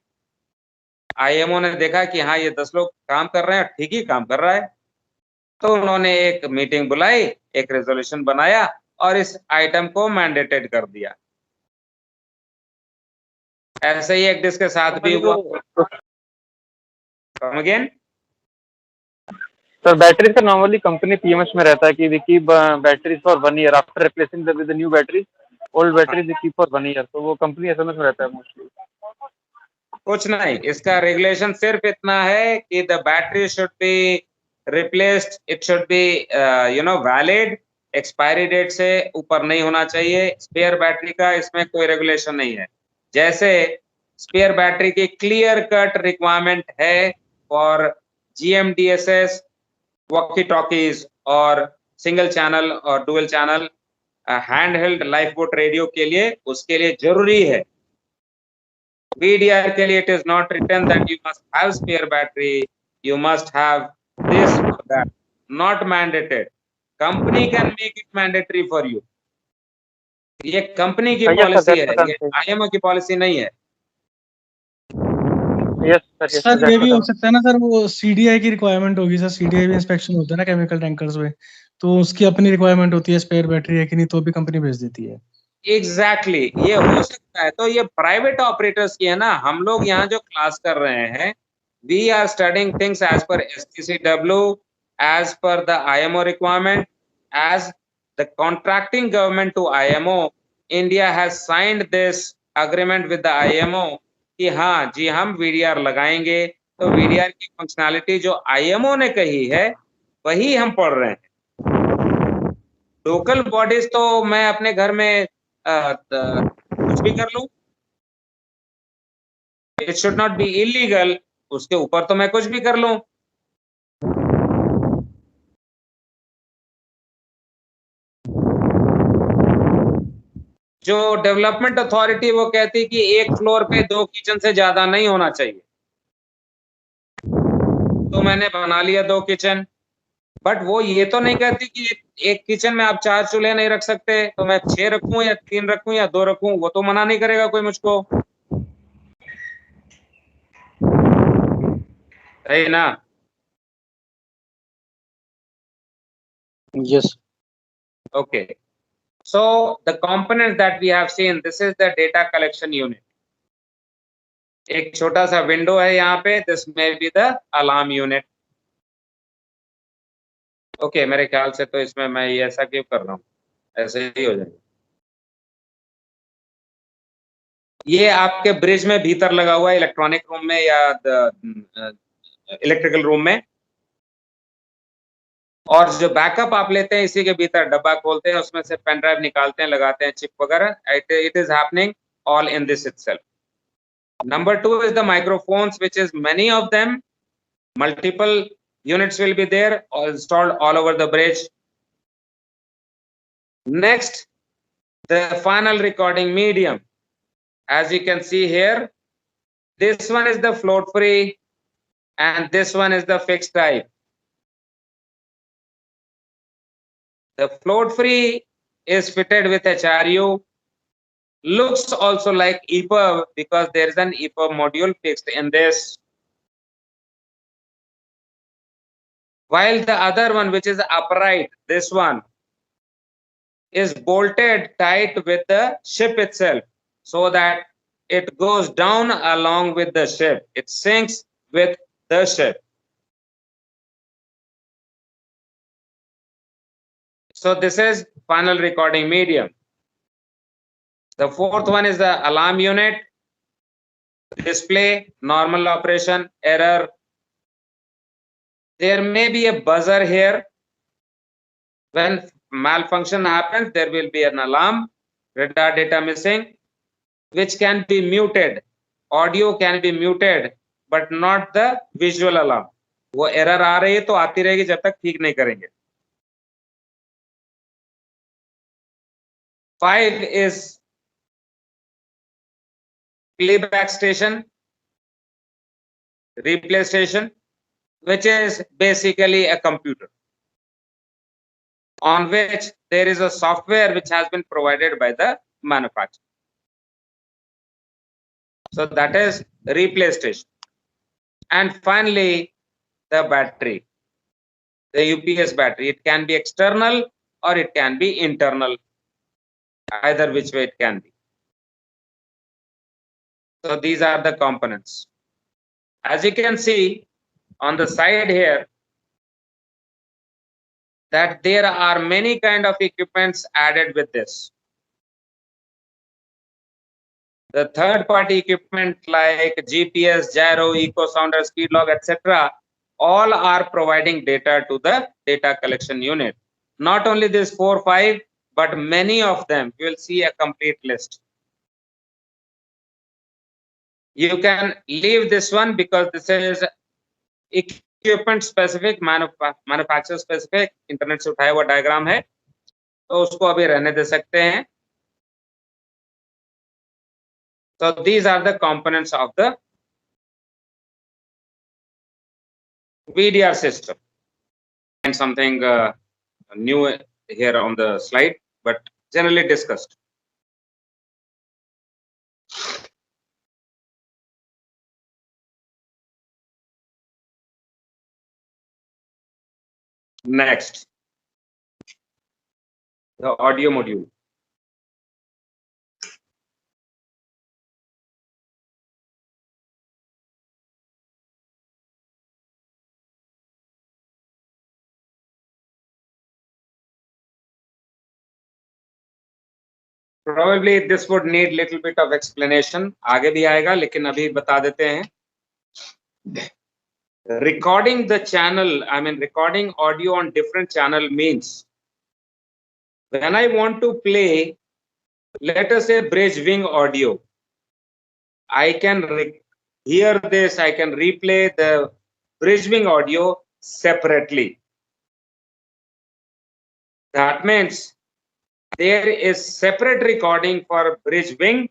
IMO ने देखा कि हाँ ये 10 लोग काम कर रहे हैं, ठीक ही काम कर रहा है, तो उन्होंने एक मीटिंग बुलाई, एक रेजोल्यूशन बनाया और इस आइटम को मैंडेटेड कर दिया. ऐसे ही ECDIS के साथ भी हुआ. Come again? सर बैटरीज का नॉर्मली कंपनी पीएमएस में रहता है कि we keep batteries for 1 year after replacing with the new batteries. Old batteries we keep for 1 year. तो वो कंपनी एसएमएस में रहता है मोस्टली. कुछ नहीं, इसका रेगुलेशन सिर्फ इतना है कि the battery should be replaced, it should be valid, expiry date से ऊपर नहीं होना चाहिए. स्पेयर बैटरी का इसमें कोई रेगुलेशन नहीं है. जैसे स्पेयर बैटरी की क्लियर कट रिक्वायरमेंट है फॉर GMDSS, वॉकी टॉकीज और सिंगल चैनल और dual channel hand held life boat radio के लिए, उसके लिए जरूरी है. VDR के लिए it is not written that you must have spare battery, you must have this or that. Not mandated. Company can make it mandatory for you. ये company की पॉलिसी है, ये IMO की पॉलिसी नहीं है. सर ये भी हो सकता है ना सर, वो CDI की रिक्वायरमेंट होगी सर. CDI भी इंस्पेक्शन होता है ना केमिकल टैंकर्स में, तो उसकी अपनी रिक्वायरमेंट होती है, स्पेयर बैटरी है कि नहीं, तो भी कंपनी भेज देती है. एग्जैक्टली ये हो सकता है. तो ये प्राइवेट ऑपरेटर्स की है ना. हम लोग यहाँ जो क्लास कर रहे हैं, we are studying things as per STCW, as per the IMO requirement, as the contracting government to IMO. India has signed this agreement with the IMO कि हाँ जी हम VDR लगाएंगे. तो VDR की फंक्शनैलिटी जो IMO ने कही है वही हम पढ़ रहे हैं. लोकल बॉडीज तो मैं अपने घर में कुछ भी कर लूं, it should not be illegal, उसके ऊपर तो मैं कुछ भी कर लूं। जो डेवलपमेंट अथॉरिटी वो कहती कि एक फ्लोर पे 2 किचन से ज्यादा नहीं होना चाहिए, तो मैंने बना लिया 2 किचन। बट वो ये तो नहीं कहती कि एक किचन में आप 4 चूल्हे नहीं रख सकते, तो मैं 6 रखूं या 3 रखूं या 2 रखूं, वो तो मना नहीं करेगा कोई मुझको, सही ना? Yes. Okay. So the components that we have seen, this is the data collection unit. एक छोटा सा विंडो है यहाँ पे, दिस में be the alarm unit. Okay, मेरे ख्याल से तो इसमें मैं ये ऐसा क्यों कर रहा हूँ, ऐसे ही हो जाएगा। ये आपके ब्रिज में भीतर लगा हुआ है, इलेक्ट्रॉनिक रूम में या इलेक्ट्रिकल रूम में, और जो बैकअप आप लेते हैं इसी के भीतर डब्बा खोलते हैं, उसमें से पेन ड्राइव निकालते हैं, लगाते हैं चिप वगैरह। It is happening all in this itself. Number 2 is the microphones, which is many of them, multiple units will be there installed all over the bridge. Next, the final recording medium. As you can see here, this one is the float free and this one is the fixed type. The float free is fitted with HRU, looks also like EPUB because there is an EPUB module fixed in this, while the other one, which is upright, this one is bolted tight with the ship itself, so that it goes down along with the ship, it sinks with the ship. So this is final recording medium. The fourth one is the alarm unit. Display, normal operation, error. There may be a buzzer here. When malfunction happens, there will be an alarm, radar data missing, which can be muted. Audio can be muted, but not the visual alarm. वो error आ रही है तो आती रहेगी जब तक ठीक नहीं करेंगे। 5 is playback station, replay station, which is basically a computer on which there is a software which has been provided by the manufacturer. So that is replay station. And finally, the battery, the UPS battery. It can be external or it can be internal, either which way it can be. So these are the components. As you can see on the side here, that there are many kind of equipments added with this. The third party equipment like GPS, gyro, echo sounder, speed log, etc. all are providing data to the data collection unit. Not only this 4 5, but many of them. You will see a complete list. You can leave this one because this is equipment specific, manufacturer specific, internet से उठाया हुआ diagram है, तो उसको अभी रहने दे सकते हैं। So these are the components of the VDR system. And something new here on the slide, but generally discussed. Next, the audio module. Probably this would need little bit of explanation. आगे भी आएगा, लेकिन अभी बता देते हैं. Recording the channel, I mean recording audio on different channel means When I want to play, let us say bridge wing audio, I can hear this, I can replay the bridge wing audio separately. That means there is separate recording for bridge wing,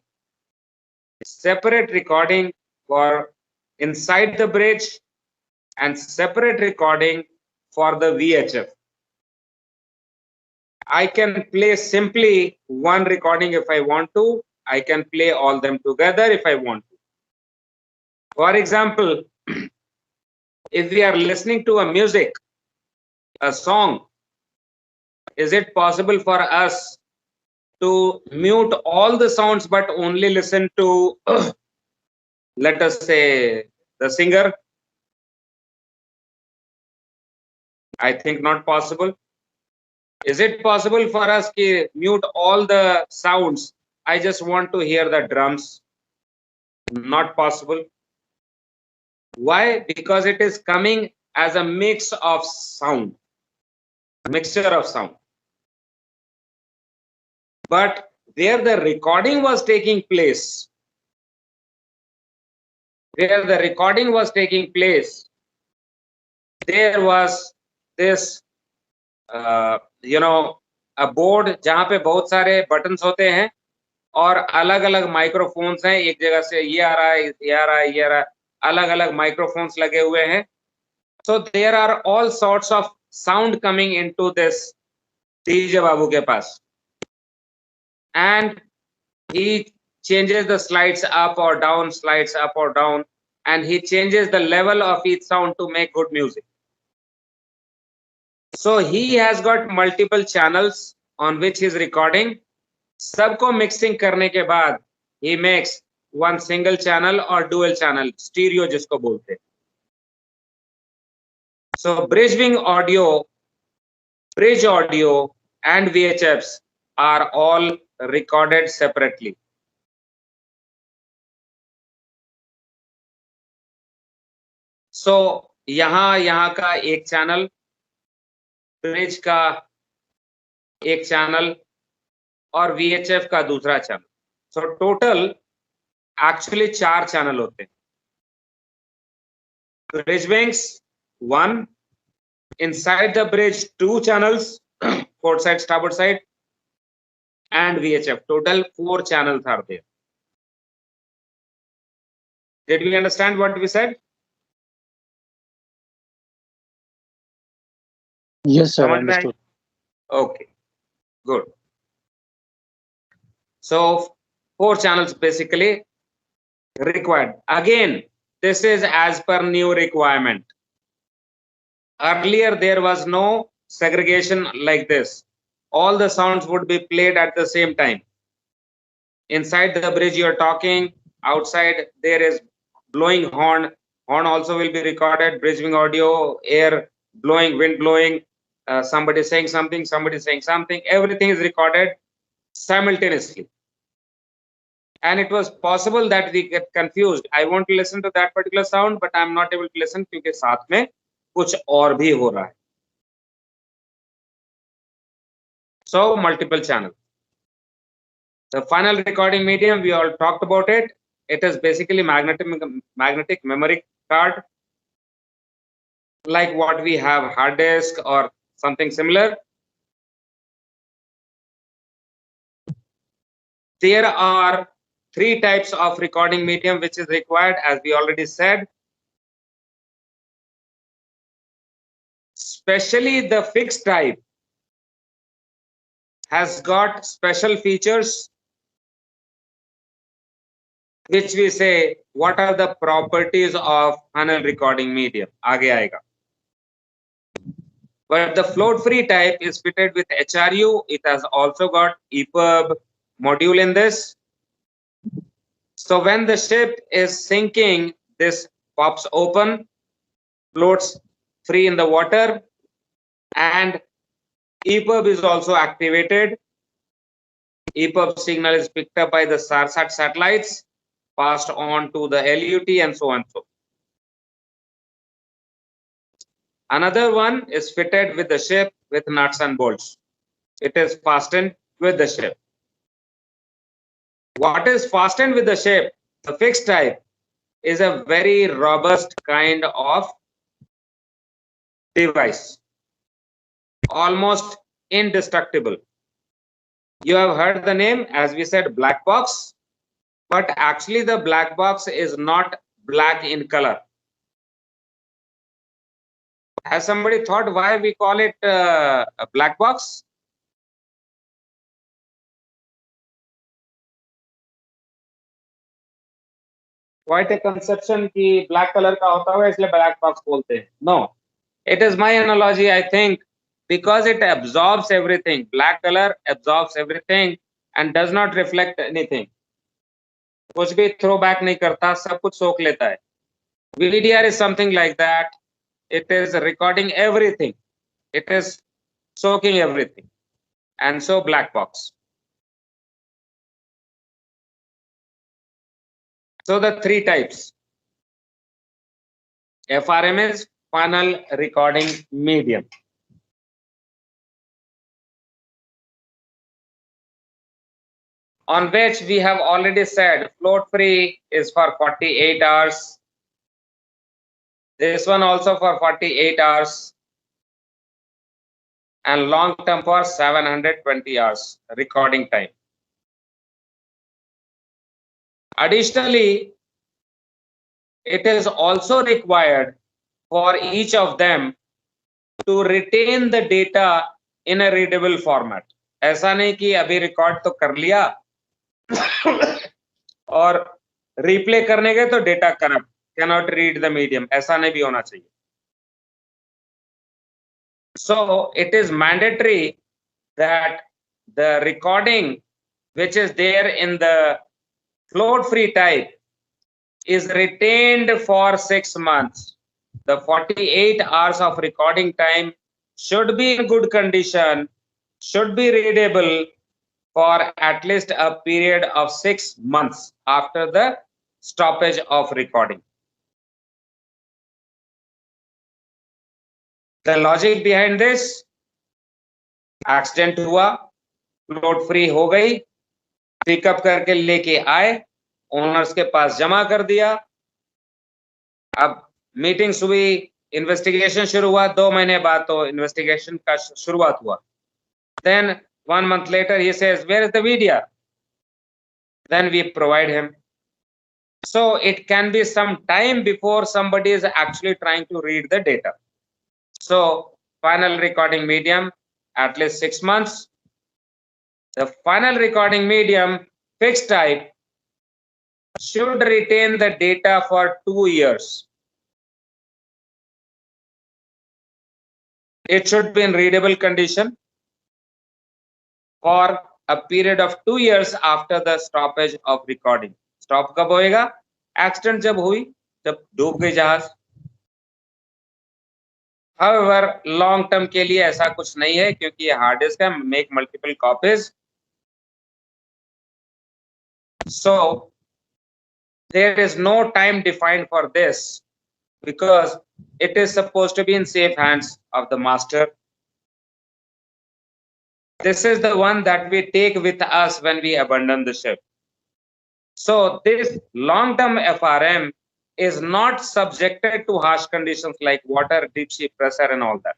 separate recording for inside the bridge, and separate recording for the VHF. I can play simply one recording if I want to. I can play all them together if I want to. For example, if we are listening to a music, a song, is it possible for us to mute all the sounds but only listen to, let us say, the singer? I think not possible. Is it possible for us to mute all the sounds? I just want to hear the drums. Not possible. Why? Because it is coming as a mix of sound, mixture of sound. But where the recording was taking place, there was this a board जहाँ पे बहुत सारे buttons होते हैं और अलग अलग microphones हैं, एक जगह से ये आ रहा है, ये आ रहा है, ये आ रहा है, अलग अलग माइक्रोफोन्स लगे हुए हैं. So there are all sorts of sound coming into this DJ Babu के पास, and he changes the slides up or down, and he changes the level of each sound to make good music. So he has got multiple channels on which he's recording. सबको mixing करने के बाद he makes one single channel or dual channel, stereo जिसको बोलते हैं. So bridge audio and VHFs are all recorded separately. So यहाँ का एक चैनल, ब्रिज का एक चैनल और VHF का दूसरा channel. So total actually 4 channel होते हैं. Bridge wings 1, inside the bridge 2 channels, port side, starboard side, and VHF. Total 4 channels are there. Did we understand what we said? Yes, sir. समझ में आई? Understood. Okay, good. So 4 channels basically required. Again, this is as per new requirement. Earlier there was no segregation like this. All the sounds would be played at the same time. Inside the bridge you are talking, outside there is blowing horn also will be recorded, bridging audio, air blowing, wind blowing, somebody saying something, everything is recorded simultaneously. And it was possible that we get confused. I want to listen to that particular sound, but I'm not able to listen क्योंकि साथ में कुछ और भी हो रहा है. So multiple channels. The final recording medium, we all talked about it. It is basically magnetic memory card, like what we have, hard disk or something similar. There are 3 types of recording medium which is required, as we already said. Especially the fixed type has got special features which we say what are the properties of funnel recording medium. आगे आएगा. But the float free type is fitted with HRU. It has also got EPUB module in this. So when the ship is sinking, this pops open, floats free in the water, and EPUB is also activated. EPUB signal is picked up by the SARSAT satellites, passed on to the LUT, and so on. Another one is fitted with the ship with nuts and bolts. It is fastened with the ship. What is fastened with the ship, the fixed type, is a very robust kind of device, almost indestructible. You have heard the name, as we said, black box, but actually the black box is not black in color. Has somebody thought why we call it a black box? Quite a conception कि black color का होता होगा इसलिए black box बोलते हैं. No, it is my analogy. I think because it absorbs everything. Black color absorbs everything and does not reflect anything. कुछ भी throw back नहीं करता, सब कुछ सोख लेता है. VDR is something like that. It is recording everything. It is soaking everything. And so black box. So the three types. FRM is final recording medium. On which we have already said float free is for 48 hours. This one also for 48 hours. And long term for 720 hours recording time. Additionally, it is also required for each of them to retain the data in a readable format. ऐसा नहीं कि अभी record तो कर लिया और replay करने गए तो data corrupt, cannot read the medium, ऐसा नहीं भी होना चाहिए. So it is mandatory that the recording which is there in the float free type is retained for 6 months. The 48 hours of recording time should be in good condition, should be readable for at least a period of 6 months after the stoppage of recording. The logic behind this, accident हुआ, float free हो गई, pickup करके लेके आए, owners के पास जमा कर दिया. अब मीटिंग्स हुई, इन्वेस्टिगेशन शुरू हुआ, 2 महीने बाद तो इन्वेस्टिगेशन का शुरुआत हुआ. Then 1 month later he says, where is the VDR? Then we provide him. So it can be some time before somebody is actually trying to read the data. So final recording medium, at least 6 months. The final recording medium, fixed type, should retain the data for 2 years. It should be in readable condition for a period of 2 years after the stoppage of recording. Stop कब होएगा? Accident जब हुई, जब डूब गई जहाज. However, long term के लिए ऐसा कुछ नहीं है क्योंकि ये हार्ड डिस्क है, make multiple copies. So there is no time defined for this because it is supposed to be in safe hands of the master. This is the one that we take with us when we abandon the ship. So this long-term FRM is not subjected to harsh conditions like water, deep sea pressure and all that.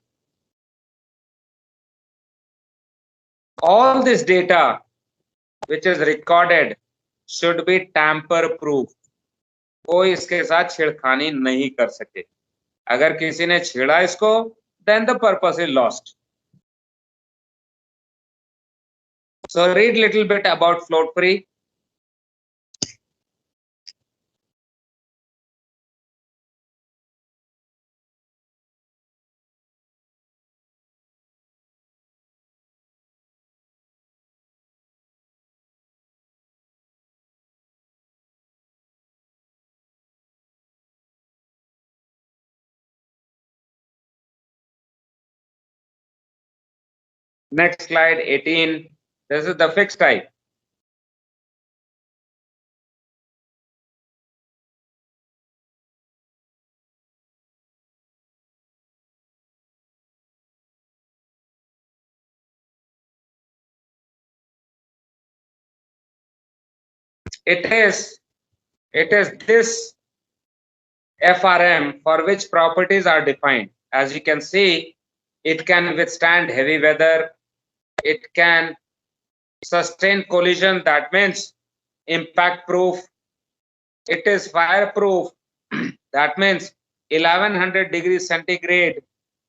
All this data which is recorded should be tamper proof. कोई इसके साथ छेड़खानी नहीं कर सके. अगर किसी ने छेड़ा इसको, then the purpose is lost. So read little bit about float free. Next slide, 18. This is the fixed type. it is this FRM for which properties are defined. As you can see, it can withstand heavy weather, it can sustain collision, that means impact proof, it is fireproof, that means 1100 degrees centigrade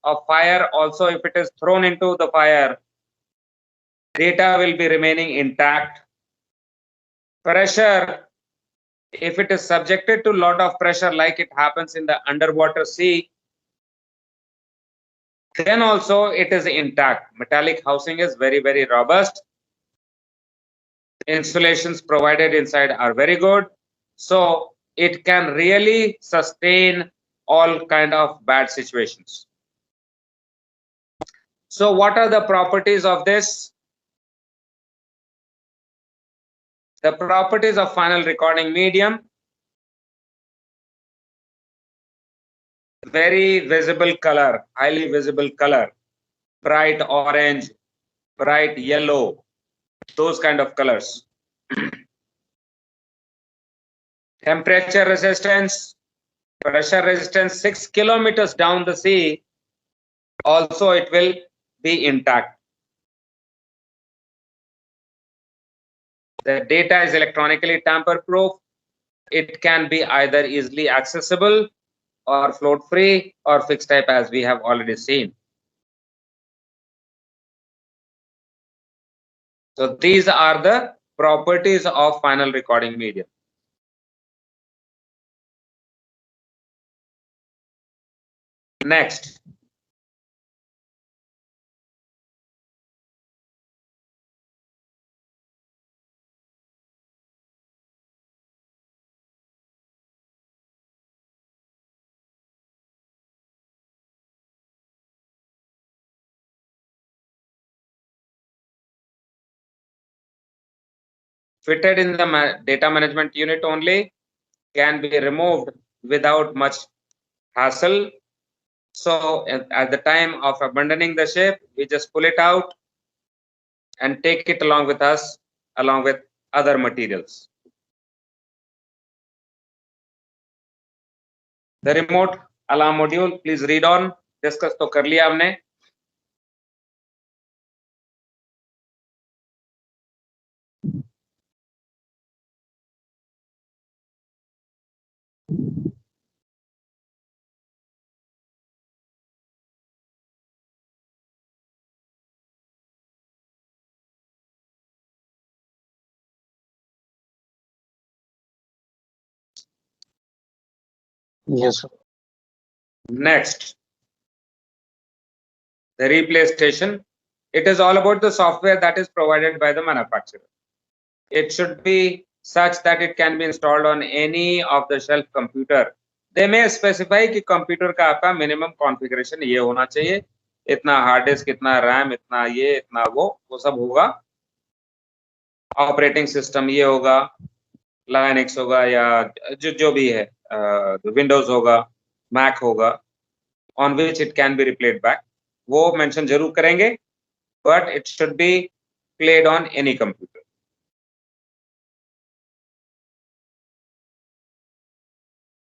of fire, also if it is thrown into the fire, data will be remaining intact. Pressure, if it is subjected to lot of pressure like it happens in the underwater sea, then also it is intact. Metallic housing is very, very robust. Insulations provided inside are very good, so it can really sustain all kind of bad situations. So what are the properties of this? The properties of final recording medium: very visible color, highly visible color, bright orange, bright yellow, those kind of colors. Temperature resistance, pressure resistance 6 kilometers down the sea, also it will be intact. The data is electronically tamper proof. It can be either easily accessible or float free or fixed type, as we have already seen. So these are the properties of final recording medium. Next, fitted in the data management unit only, can be removed without much hassle. So at the time of abandoning the ship, we just pull it out and take it along with us, along with other materials. The remote alarm module, please read on. Discuss तो कर लिया हमने. Yes, sir. Next, the replay station. It is all about the software that is provided by the manufacturer. It should be such that it can be installed on any of the shelf computer. They may specify कि computer का आपका minimum configuration ये होना चाहिए, इतना hard disk, इतना RAM, इतना ये, इतना वो सब होगा. ऑपरेटिंग सिस्टम ये होगा, लाइनक्स होगा या जो भी है, विंडोज होगा, मैक होगा, on which it can be replayed back. वो मेंशन जरूर करेंगे, but it should be played on any computer.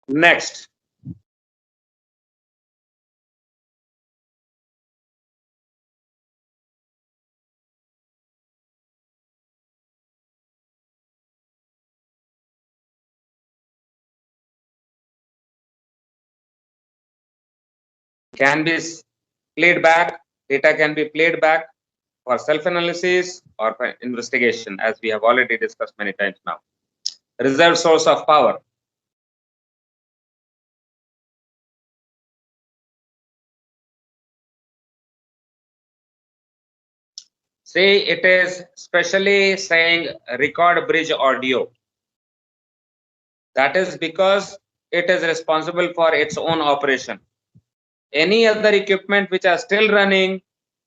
Next, can be played back, data can be played back for self-analysis or for investigation, as we have already discussed many times now. Reserve source of power. Say it is specially saying record bridge audio. That is because it is responsible for its own operation. Any other equipment which are still running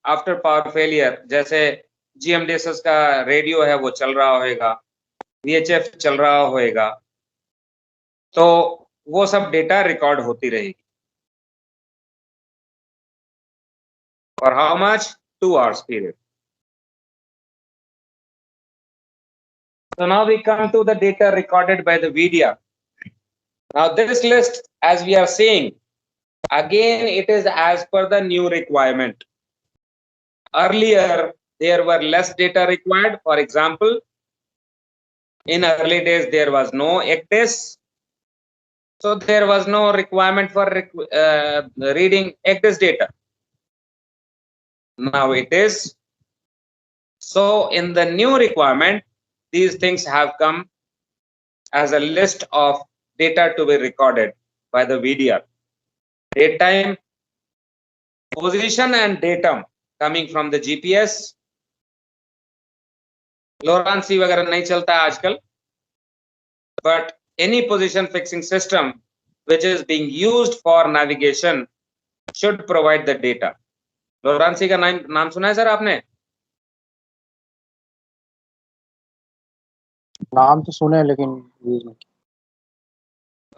after power failure, जैसे GMDSS का radio है वो चल रहा होगा, VHF चल रहा होगा, तो वो सब डेटा रिकॉर्ड होती रहेगी. For how much? 2 hours period. So now we come to the data recorded by the VDR. Now this list, as we are seeing, again it is as per the new requirement. Earlier there were less data required. For example, in early days there was no ECDIS, so there was no requirement for reading ECDIS data. Now it is. So in the new requirement, these things have come as a list of data to be recorded by the VDR. Date time, position and datum coming from the GPS. Lorenzi वगैरह नहीं चलता है आजकल, but any position fixing system which is being used for navigation should provide the data. Lorenzi का नाम सुना है sir आपने? नाम तो सुने लेकिन यूज नहीं।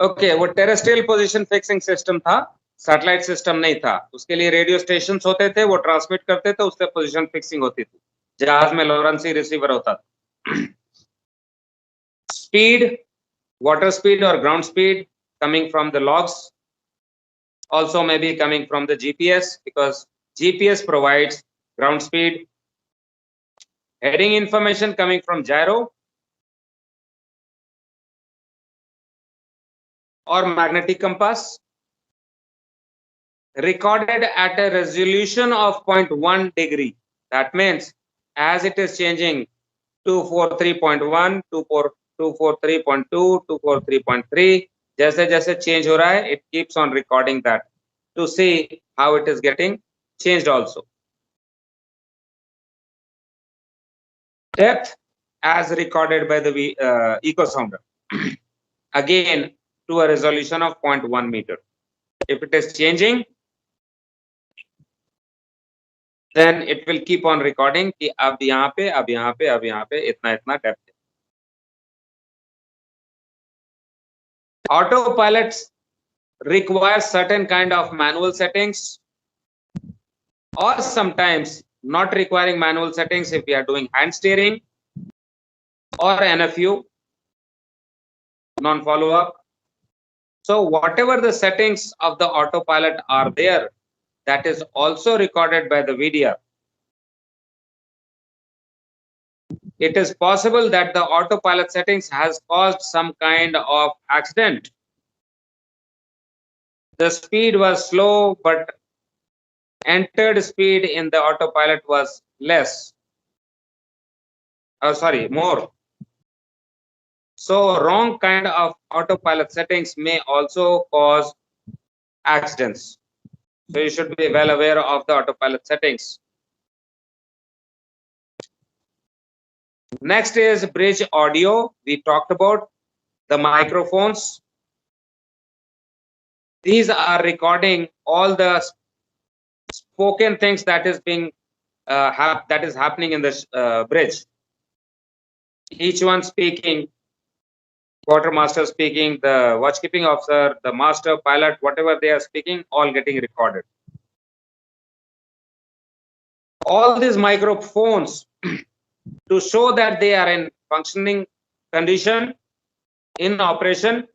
ओके, वो टेरेस्ट्रियल पोजीशन फिक्सिंग सिस्टम था, सैटेलाइट सिस्टम नहीं था। उसके लिए रेडियो स्टेशंस होते थे, वो ट्रांसमिट करते थे, उससे पोजीशन फिक्सिंग होती थी। जहाज में लोरेंसी रिसीवर होता था। Speed, water speed or ground speed coming from the logs, also may be coming from the GPS, because GPS provides ground speed. Heading information coming from gyro or magnetic compass, recorded at a resolution of 0.1 degree. That means as it is changing 243.1, 243.2, 243.3, जैसे जैसे change हो रहा है, it keeps on recording that to see how it is getting changed also. Depth as recorded by the echo sounder. Again, to a resolution of 0.1 meter. If it is changing, then it will keep on recording कि अब यहाँ पे, अब यहाँ पे, अब यहाँ पे इतना इतना depth है. Autopilots require certain kind of manual settings, or sometimes not requiring manual settings if we are doing hand steering or NFU, non-follow-up. So whatever the settings of the autopilot are there, that is also recorded by the VDR. It is possible that the autopilot settings has caused some kind of accident. The speed was slow, but entered speed in the autopilot was less. More. So wrong kind of autopilot settings may also cause accidents. So you should be well aware of the autopilot settings. Next is bridge audio. We talked about the microphones. These are recording all the spoken things that is being that is happening in this bridge. Each one speaking, quartermaster speaking, the watchkeeping officer, the master, pilot, whatever they are speaking, all getting recorded. All these microphones to show that they are in functioning condition, in operation,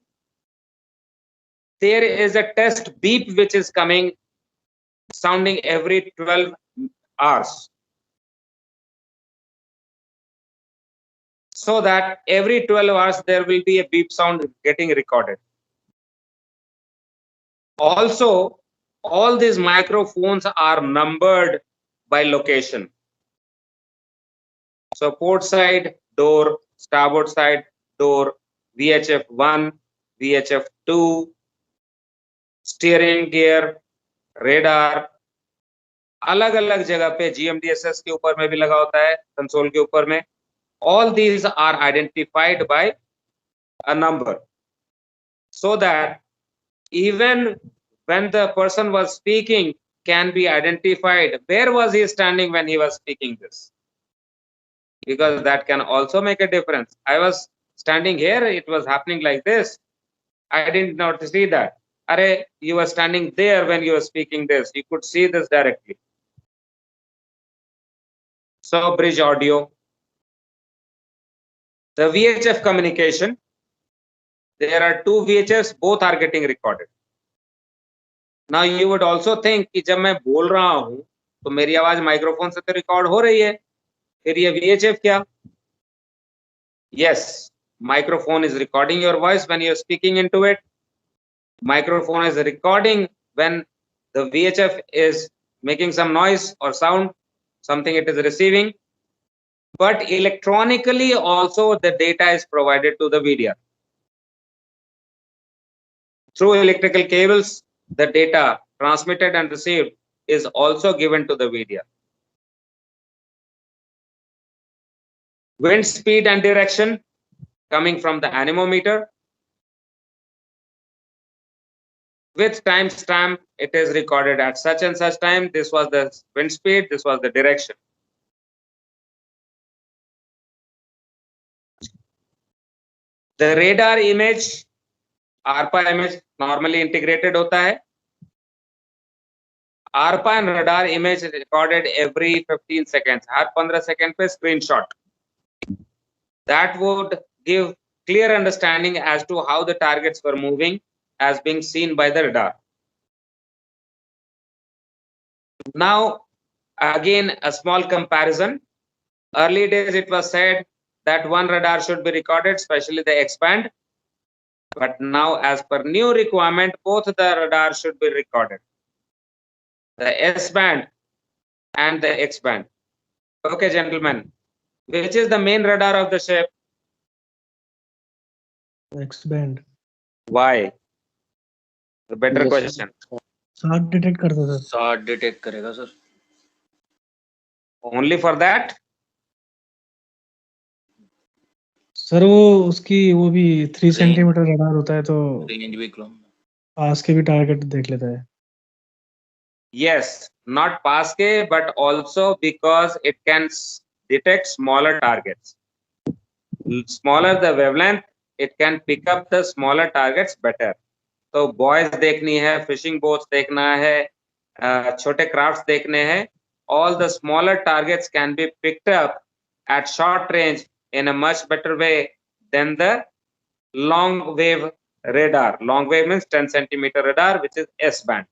there is a test beep which is coming, sounding every 12 hours. So that every 12 hours there will be a beep sound getting recorded. Also, all these microphones are numbered by location. So port side door, starboard side door, VHF 1, VHF 2, steering gear, radar, अलग अलग जगह पे GMDSS के ऊपर में भी लगा होता है, कंसोल के ऊपर में. All these are identified by a number, so that even when the person was speaking can be identified where was he standing when he was speaking this, because that can also make a difference. I was standing here, it was happening like this, I didn't not see that. Arey, you were standing there when you were speaking this, you could see this directly. So bridge audio. The VHF communication, there are two VHFs, both are getting recorded. Now you would also think कि जब मैं बोल रहा हूं तो मेरी आवाज microphone से तो रिकॉर्ड हो रही है, फिर ये VHF क्या? Yes, microphone is recording your voice when you're speaking into it. Microphone is recording when the VHF is making some noise or sound, something it is receiving. But electronically also the data is provided to the VDR. Through electrical cables, the data transmitted and received is also given to the VDR. Wind speed and direction coming from the anemometer. With timestamp, it is recorded at such and such time. This was the wind speed, this was the direction. The radar image, ARPA image normally integrated होता है. ARPA and radar image recorded every 15 seconds. Her 15 second पे screenshot. That would give clear understanding as to how the targets were moving as being seen by the radar. Now, again, a small comparison. Early days, it was said that one radar should be recorded, especially the X-band. But now, as per new requirement, both the radars should be recorded. The S-band and the X-band. Okay, gentlemen, which is the main radar of the ship? X-band. Why? The better Yes, question. साथ detect करता था. साथ detect करेगा sir. Only for that? Sir वो उसकी वो भी 3 centimetre radar होता है तो रेंज भी कम. पास के भी टारगेट देख लेता है. Yes, not paske, but also because it can detect smaller targets. Smaller the wavelength, it can pick up the smaller targets better. तो बॉयज देखनी है, फिशिंग बोट्स देखना है, छोटे क्राफ्ट्स देखने हैं. All the smaller targets can be picked up at short range in a much better way than the long wave radar. Long wave means 10 centimeter radar, which is S-band.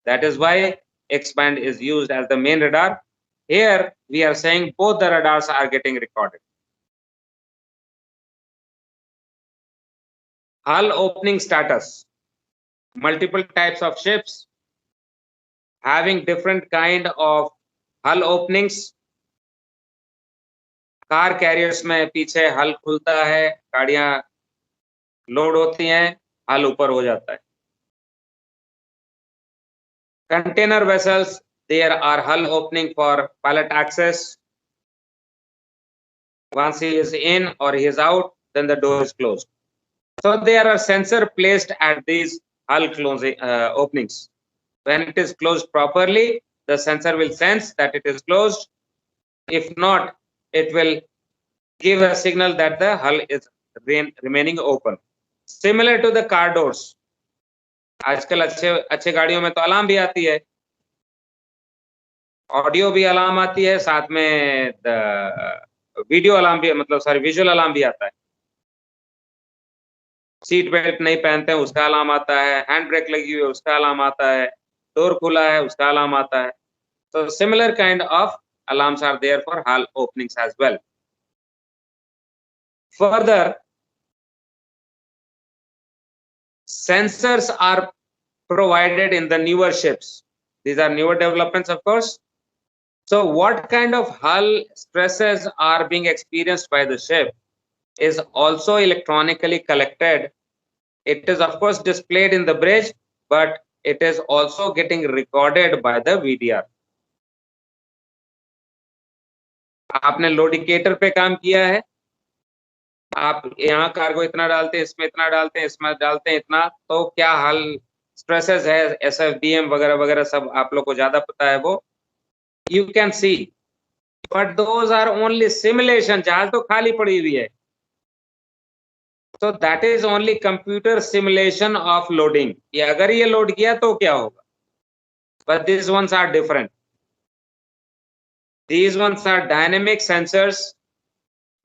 That is why X-band is used as the main radar. Here we are saying both the radars are getting recorded. Hull opening status. Multiple types of ships having different kind of hull openings. Car carriers में पीछे हल खुलता है, गाड़ियां load होती हैं, हल ऊपर हो जाता है. Container vessels, there are hull opening for pilot access. Once he is in or he is out, then the door is closed. So there are sensors placed at these hull closing openings. When it is closed properly, the sensor will sense that it is closed. If not, it will give a signal that the hull is remaining open. Similar to the car doors. आजकल अच्छे गाड़ियों में तो alarm भी आती है, audio भी alarm आती है, साथ में वीडियो अलार्म भी, मतलब सॉरी विजुअल अलार्म भी आता है. सीट बेल्ट नहीं पहनते हैं उसका अलार्म आता है, हैंड ब्रेक लगी हुई है उसका अलार्म आता है, डोर खुला है उसका अलार्म आता है. So similar kind of alarms are there for hull openings as well. Further, sensors are provided in the newer ships. These are newer developments, of course. So what kind of hull stresses are being experienced by the ship is also electronically collected. It is of course displayed in the bridge, but it is also getting recorded by the VDR. आपने लोडिकेटर पे काम किया है, आप यहाँ cargo इतना डालते हैं, इसमें इतना डालते हैं, इसमें डालते हैं इतना, तो क्या हल स्ट्रेसेस है, SFDM वगैरह वगैरह सब आप लोग को ज्यादा पता है वो. You can see, but those are only simulation. जहाज तो खाली पड़ी हुई है. So that is only computer simulation of loading. ये अगर ये लोड किया तो क्या होगा? But these ones are different. These ones are dynamic sensors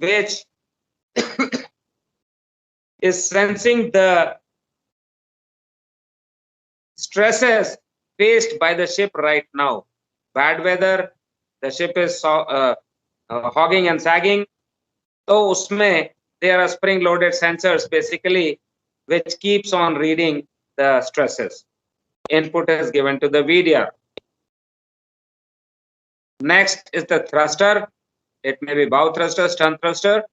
which is sensing the stresses faced by the ship right now. Bad weather, the ship is hogging and sagging. So usme there are spring loaded sensors basically which keeps on reading the stresses. Input is given to the VDR. Next is the thruster. It may be bow thruster, stern thruster.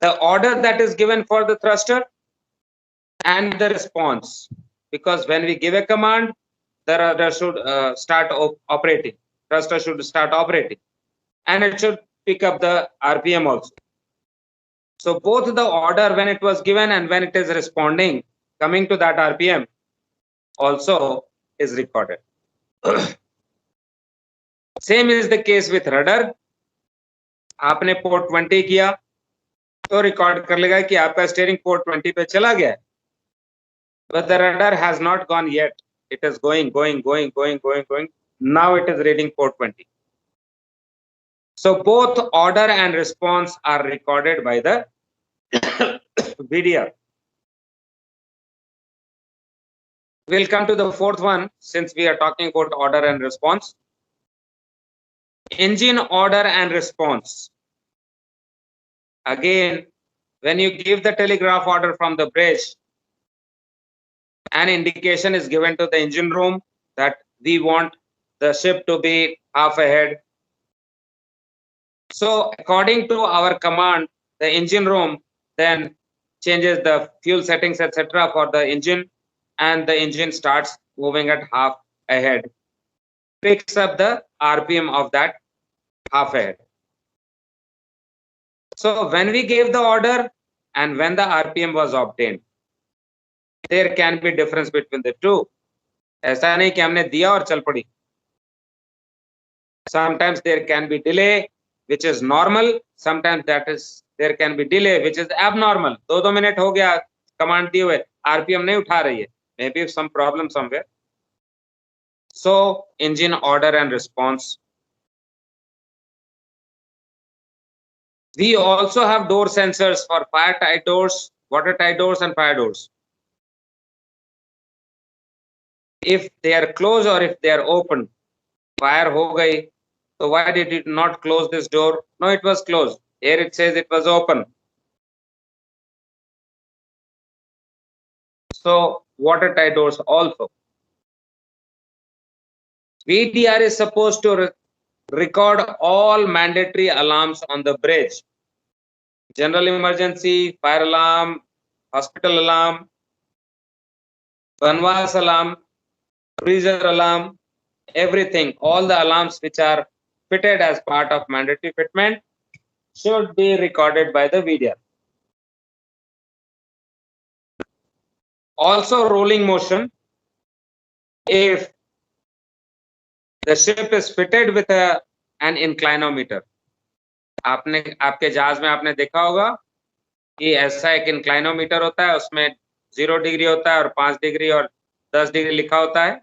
The order that is given for the thruster and the response, because when we give a command, the rudder should start operating. Thruster should start operating, and it should pick up the RPM also. So both the order when it was given and when it is responding, coming to that RPM, also is recorded. Same is the case with rudder. आपने port 20 किया तो record कर लेगा कि आपका steering port 20 पे चला गया, but the rudder has not gone yet. It is going. Now it is reading port 20. So both order and response are recorded by the VDR. We'll come to the fourth one since we are talking about order and response. Engine order and response. Again, when you give the telegraph order from the bridge, an indication is given to the engine room that we want the ship to be half ahead. So according to our command, the engine room then changes the fuel settings, etc. for the engine, and the engine starts moving at half ahead, picks up the RPM of that half ahead. So when we gave the order and when the RPM was obtained, there can be difference between the two. ऐसा नहीं कि हमने दिया और चल पड़ी. Sometimes there can be delay which is normal, sometimes there can be delay which is abnormal. 2 minute हो गया कमांड दिए हुए, RPM नहीं उठा रही है, maybe some problem somewhere. So engine order and response. We also have door sensors for fire tight doors, water tight doors and fire doors. If they are closed or if they are open, fire ho gayi, so why did it not close this door? No, it was closed. Here it says it was open. So watertight doors also. VDR is supposed to record all mandatory alarms on the bridge. General emergency, fire alarm, hospital alarm, Banwas alarm, freezer alarm, everything, all the alarms which are fitted as part of mandatory fitment should be recorded by the VDR. Also rolling motion, if the ship is fitted with an inclinometer. आपके जहाज में आपने देखा होगा कि ऐसा एक inclinometer होता है, उसमें 0 डिग्री होता है और 5 डिग्री और 10 डिग्री लिखा होता है,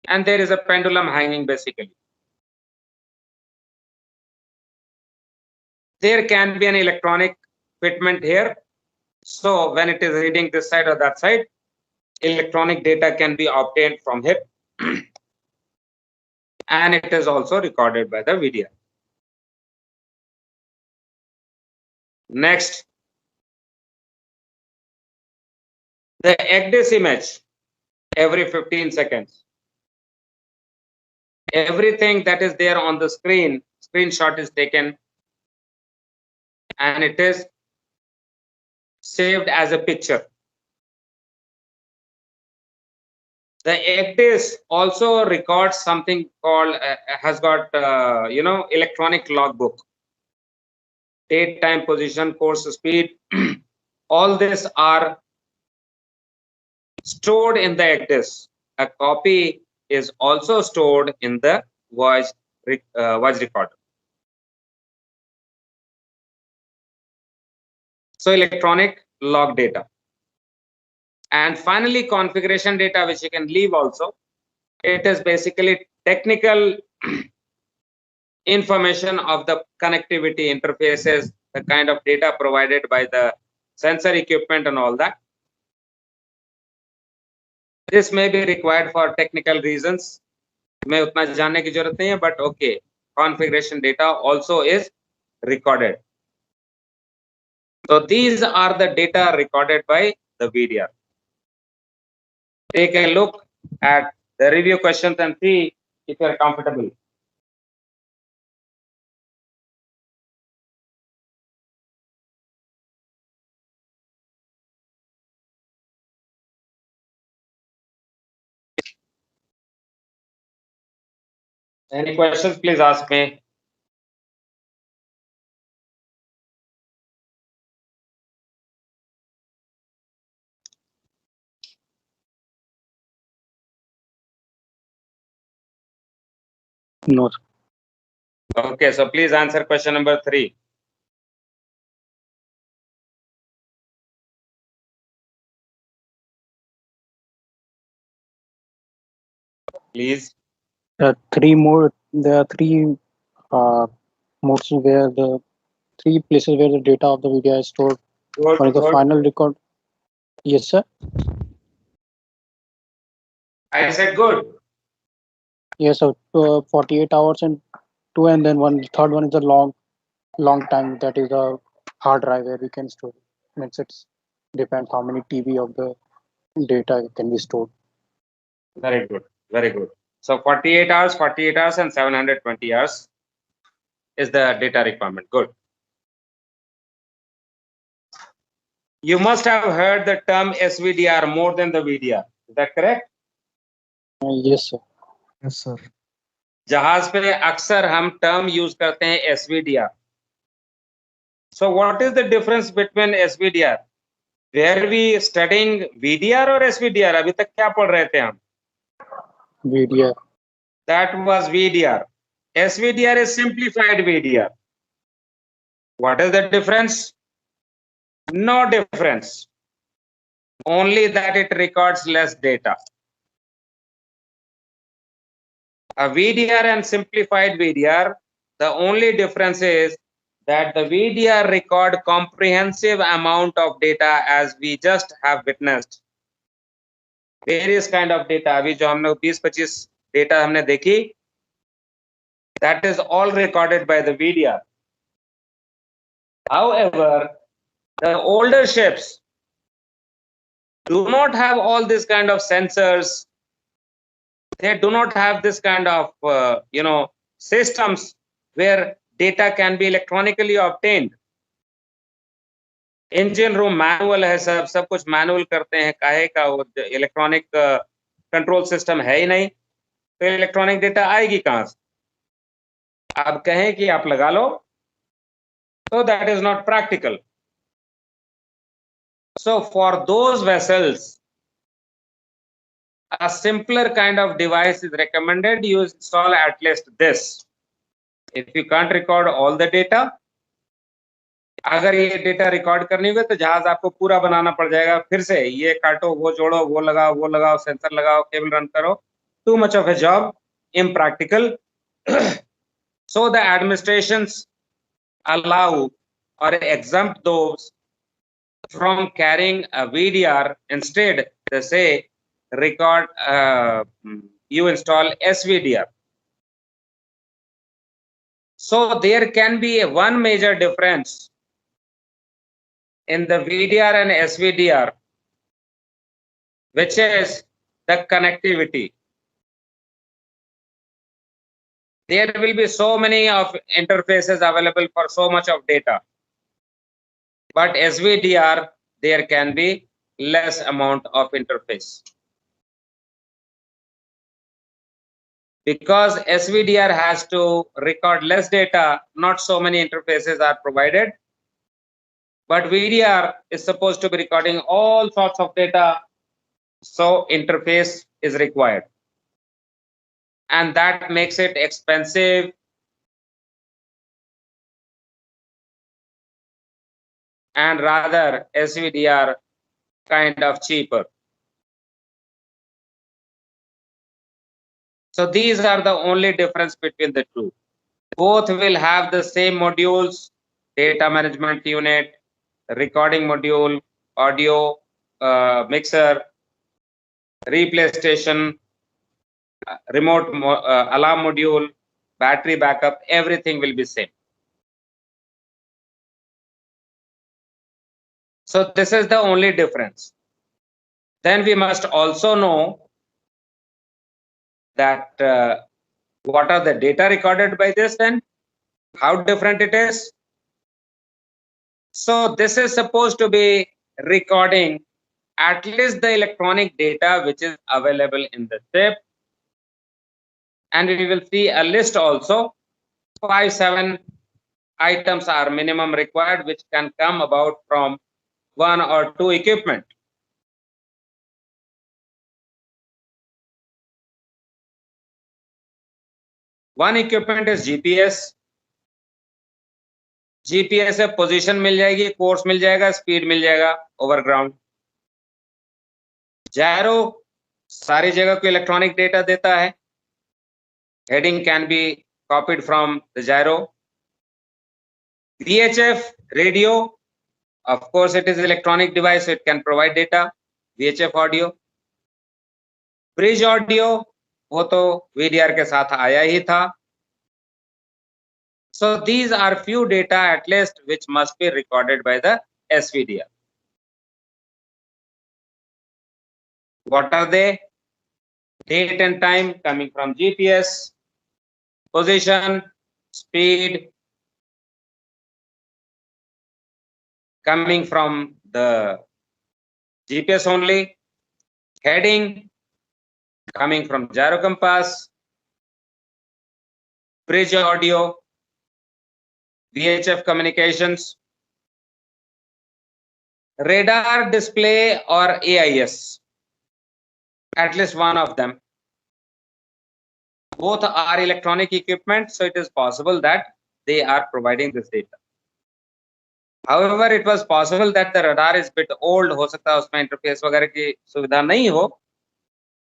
and there is a pendulum hanging basically. There can be an electronic fitment here, so when it is reading this side or that side, electronic data can be obtained from it. And it is also recorded by the VDR. Next, the ECDIS image every 15 seconds. Everything that is there on the screen, screenshot is taken and it is saved as a picture. The ECDIS also records something called, has got, electronic logbook. Date, time, position, course, speed, all this are stored in the ECDIS. A copy is also stored in the voice recorder. So electronic log data. And finally, configuration data, which you can leave also. It is basically technical information of the connectivity interfaces, the kind of data provided by the sensor equipment and all that. This may be required for technical reasons. मैं उतना जानने की जरूरत नहीं है, but okay, configuration data also is recorded. So these are the data recorded by the VDR. Take a look at the review questions and see if you are comfortable. Any questions, please ask me. No, sir. Okay, so please answer question number 3. Please. There are three modes where the three places where the data of the VDI is stored. Good, One is the good. final record. Yes, sir. I said good. Yes, sir. 48 hours and two, and then third one is the long time. That is a hard drive where we can store. Means it's depends how many TB of the data can be stored. Very good. Very good. So 48 hours, and 720 hours is the data requirement. Good. You must have heard the term SVDR more than the VDR. Is that correct? Yes, sir. Yes, sir. जहाज पे अक्सर हम term use करते हैं SVDR. So what is the difference between SVDR? Were we studying VDR or SVDR? अभी तक क्या पढ़ रहे थे हम? VDI. That was VDR. SVDR is simplified VDR. What is the difference? No difference. Only that it records less data. A VDR and simplified VDR, the only difference is that the VDR record comprehensive amount of data as we just have witnessed. Various kind of data. अभी जो हमने 20-25 data हमने देखी, that is all recorded by the VDR. However, the older ships do not have all this kind of sensors. They do not have this kind of systems where data can be electronically obtained. Engine room manual है, सब कुछ manual करते हैं, काहे का वो electronic control system है ही नहीं, तो इलेक्ट्रॉनिक डेटा आएगी कहां से? आप कहें कि आप लगा लो, तो that is not practical. So for those vessels, a simpler kind of device is recommended. You install at least this. If you can't record all the data, अगर ये डेटा रिकॉर्ड करनी होगी तो जहाज आपको पूरा बनाना पड़ जाएगा, फिर से ये काटो, वो जोड़ो, वो लगाओ, सेंसर लगाओ, केबल रन करो. Too much of a job, impractical. So the administrations allow or exempt those from carrying a VDR. Instead, they say record, you install SVDR. So there can be one major difference in the VDR and SVDR, which is the connectivity. There will be so many of interfaces available for so much of data. But SVDR, there can be less amount of interface. Because SVDR has to record less data, not so many interfaces are provided. But VDR is supposed to be recording all sorts of data, so interface is required. And that makes it expensive and rather SVDR kind of cheaper. So these are the only difference between the two. Both will have the same modules: data management unit, recording module, audio mixer, replay station, remote alarm module, battery backup, everything will be same. So this is the only difference. Then we must also know that what are the data recorded by this, then how different it is. So this is supposed to be recording at least the electronic data which is available in the chip, and we will see a list also. 5-7 items are minimum required, which can come about from 1 or 2 equipment. One equipment is GPS. GPS से position मिल जाएगी, course मिल जाएगा, speed मिल जाएगा over ground. जायरो सारी जगह को electronic data देता है. Heading can be copied from the gyro. VHF radio, of course it is electronic device, so it can provide data. VHF audio. Bridge audio, वो तो VDR के साथ आया ही था. So these are few data at least which must be recorded by the SVDR. What are they? Date and time coming from GPS, position, speed coming from the GPS only, heading coming from gyro compass, bridge audio, VHF communications, radar display or AIS, at least one of them. Both are electronic equipment, so it is possible that they are providing this data. However, it was possible that the radar is bit old, हो सकता है उसमें interface वगैरह की सुविधा नहीं हो,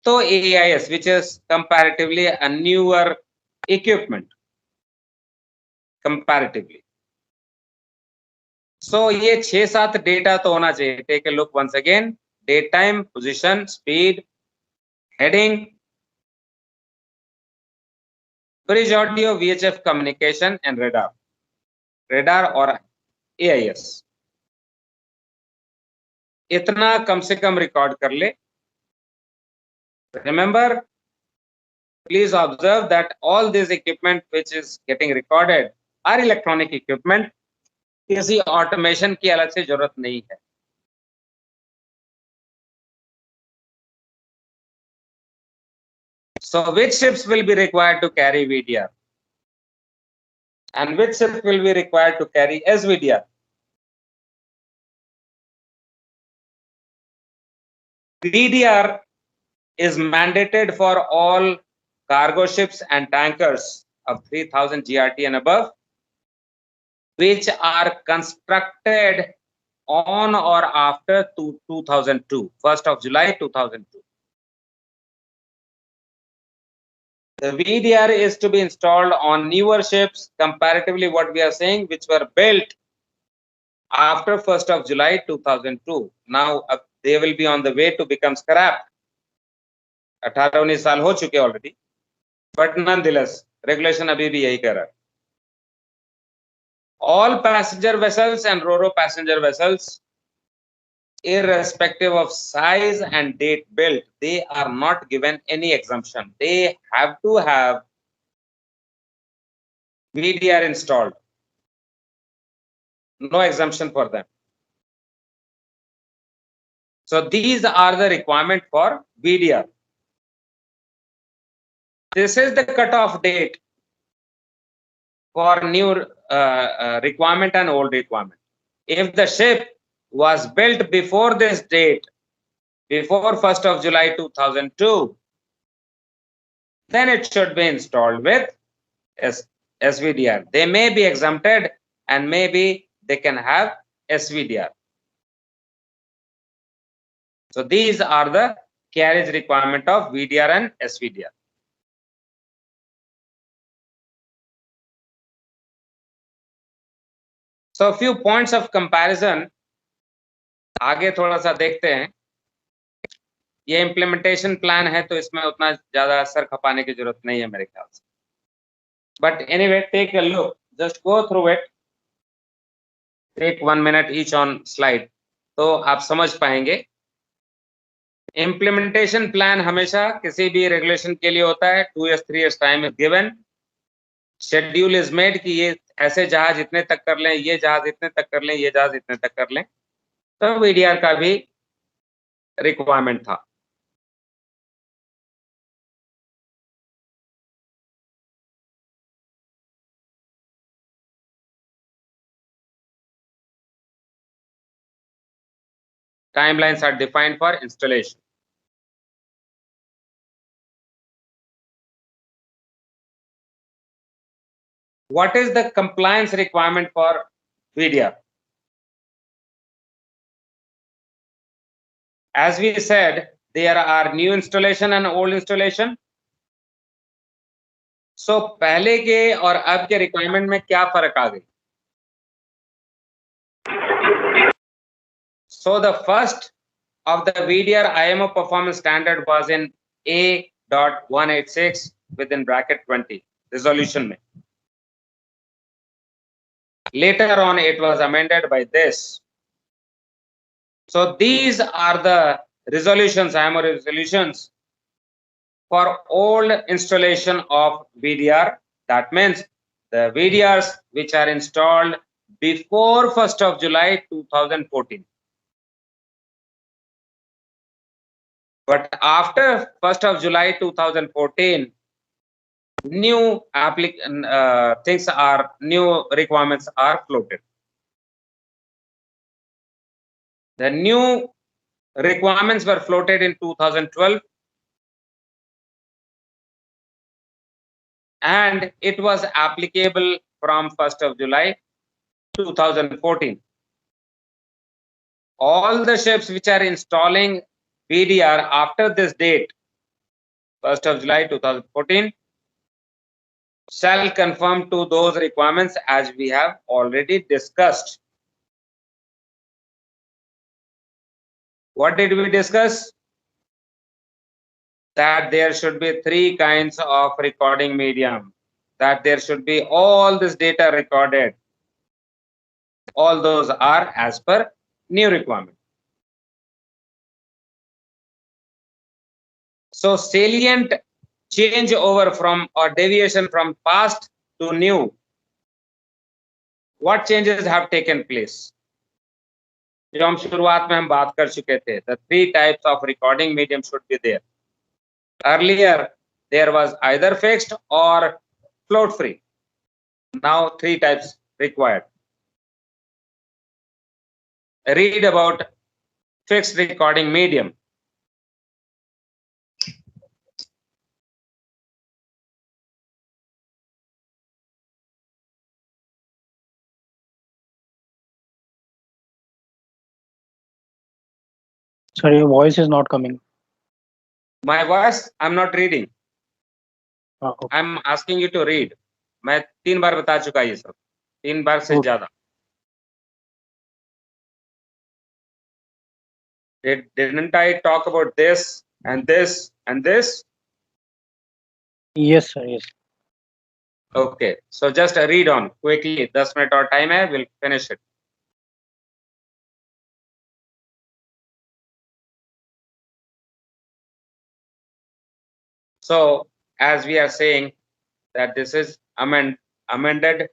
तो AIS, which is comparatively a newer equipment, comparatively. So ये 6-7 डेटा तो होना चाहिए. Take a look once again. Date, time, position, speed, heading, bridge audio, VHF communication and radar. Radar or AIS. इतना कम से कम रिकॉर्ड कर ले. Remember, please observe that all this equipment which is getting recorded are electronic equipment. किसी automation की अलग से जरूरत नहीं है. So which ships will be required to carry VDR? And which ships will be required to carry SVDR? VDR is mandated for all cargo ships and tankers of 3000 GRT and above, which are constructed on or after 2002, 1st of July 2002. The VDR is to be installed on newer ships, comparatively what we are saying, which were built after 1st of July 2002. Now they will be on the way to become scrap. 18-19 साल हो चुके already, but nonetheless regulation अभी भी यही कह रहा है. All passenger vessels and ro-ro passenger vessels, irrespective of size and date built, they are not given any exemption. They have to have VDR installed. No exemption for them. So these are the requirement for VDR. This is the cutoff date for new requirement and old requirement. If the ship was built before this date, before 1st of July 2002, then it should be installed with SVDR. They may be exempted and maybe they can have SVDR. So these are the carriage requirement of VDR and SVDR. So few points of comparison आगे थोड़ा सा देखते हैं. ये implementation plan है तो इसमें उतना ज्यादा सर खपाने की जरूरत नहीं है मेरे ख्याल से. But anyway, take a look. Just go through it. Take 1 minute each on slide. तो आप समझ पाएंगे. इम्प्लीमेंटेशन प्लान हमेशा किसी भी रेगुलेशन के लिए होता है. 2 years 3 years time is given. Schedule is made कि ये ऐसे जहाज इतने तक कर लें, ये जहाज इतने तक कर लें, ये जहाज इतने तक कर लें. तो वीडीआर का भी रिक्वायरमेंट था. Timelines are defined for installation. What is the compliance requirement for VDR? As we said, there are new installation and old installation. So पहले के और अब के requirement में क्या फर्क आ गई? So the first of the VDR IMO performance standard was in A.186 within bracket 20 resolution में. Later on, it was amended by this. So these are the resolutions, IMO resolutions for old installation of VDR. That means the VDRs which are installed before 1st of July 2014. But after 1st of July 2014, new new requirements are floated. The new requirements were floated in 2012 and it was applicable from 1st of July 2014. All the ships which are installing VDR after this date, 1st of July 2014, shall conform to those requirements as we have already discussed. What did we discuss? That there should be 3 kinds of recording medium, that there should be all this data recorded. All those are as per new requirement. So salient change over from or deviation from past to new. What changes have taken place? जो हम शुरुआत में हम बात कर चुके थे, the 3 types of recording medium should be there. Earlier there was either fixed or float free. Now 3 types required. Read about fixed recording medium. Sorry, your voice is not coming. My voice, I'm not reading. Okay. I'm asking you to read. मैं 3 बार बता चुका ये सब, 3 बार से Okay. ज्यादा. Didn't I talk about this and this and this? Yes, sir. Yes. Okay, so just read on quickly. 10 minute और time है, we'll finish it. So as we are saying that this is amended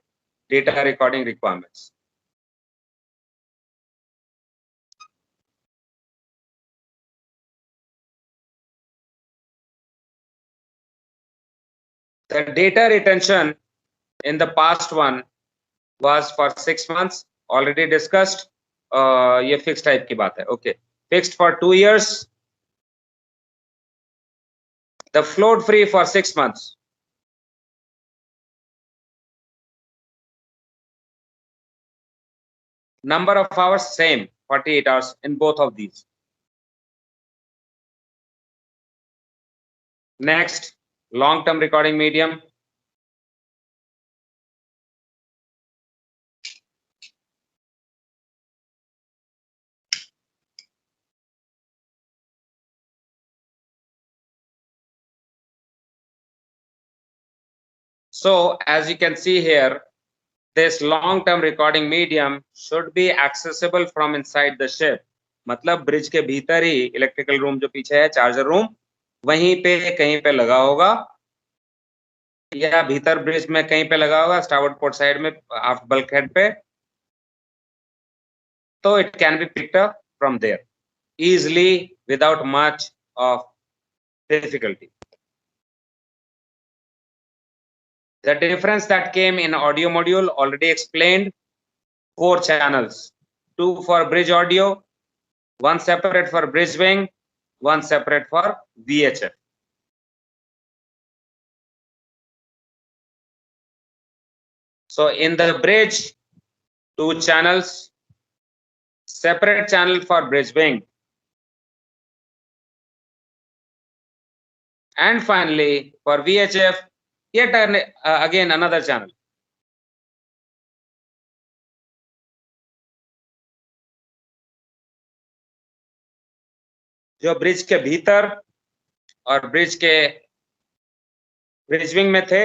data recording requirements. The data retention in the past one was for 6 months, already discussed. ये fixed type की बात है. Okay, fixed for 2 years. The float free for 6 months. Number of hours same, 48 hours in both of these. Next, long-term recording medium. So as you can see here, this long term recording medium should be accessible from inside the ship. मतलब bridge के भीतर ही electrical room जो पीछे है, charger room, वहीं पे कहीं पे लगा होगा, या भीतर ब्रिज में कहीं पे लगा होगा, स्टारबोर्ड पोर्ट साइड में आफ्ट बल्कहेड पे. तो it can be picked up from there easily without much of difficulty. The difference that came in audio module already explained. 4 channels, 2 for bridge audio, 1 separate for bridge wing, 1 separate for VHF. So in the bridge, 2 channels, separate channel for bridge wing, and finally for VHF, yet again another channel. जो bridge के भीतर और bridge के bridge wing में थे,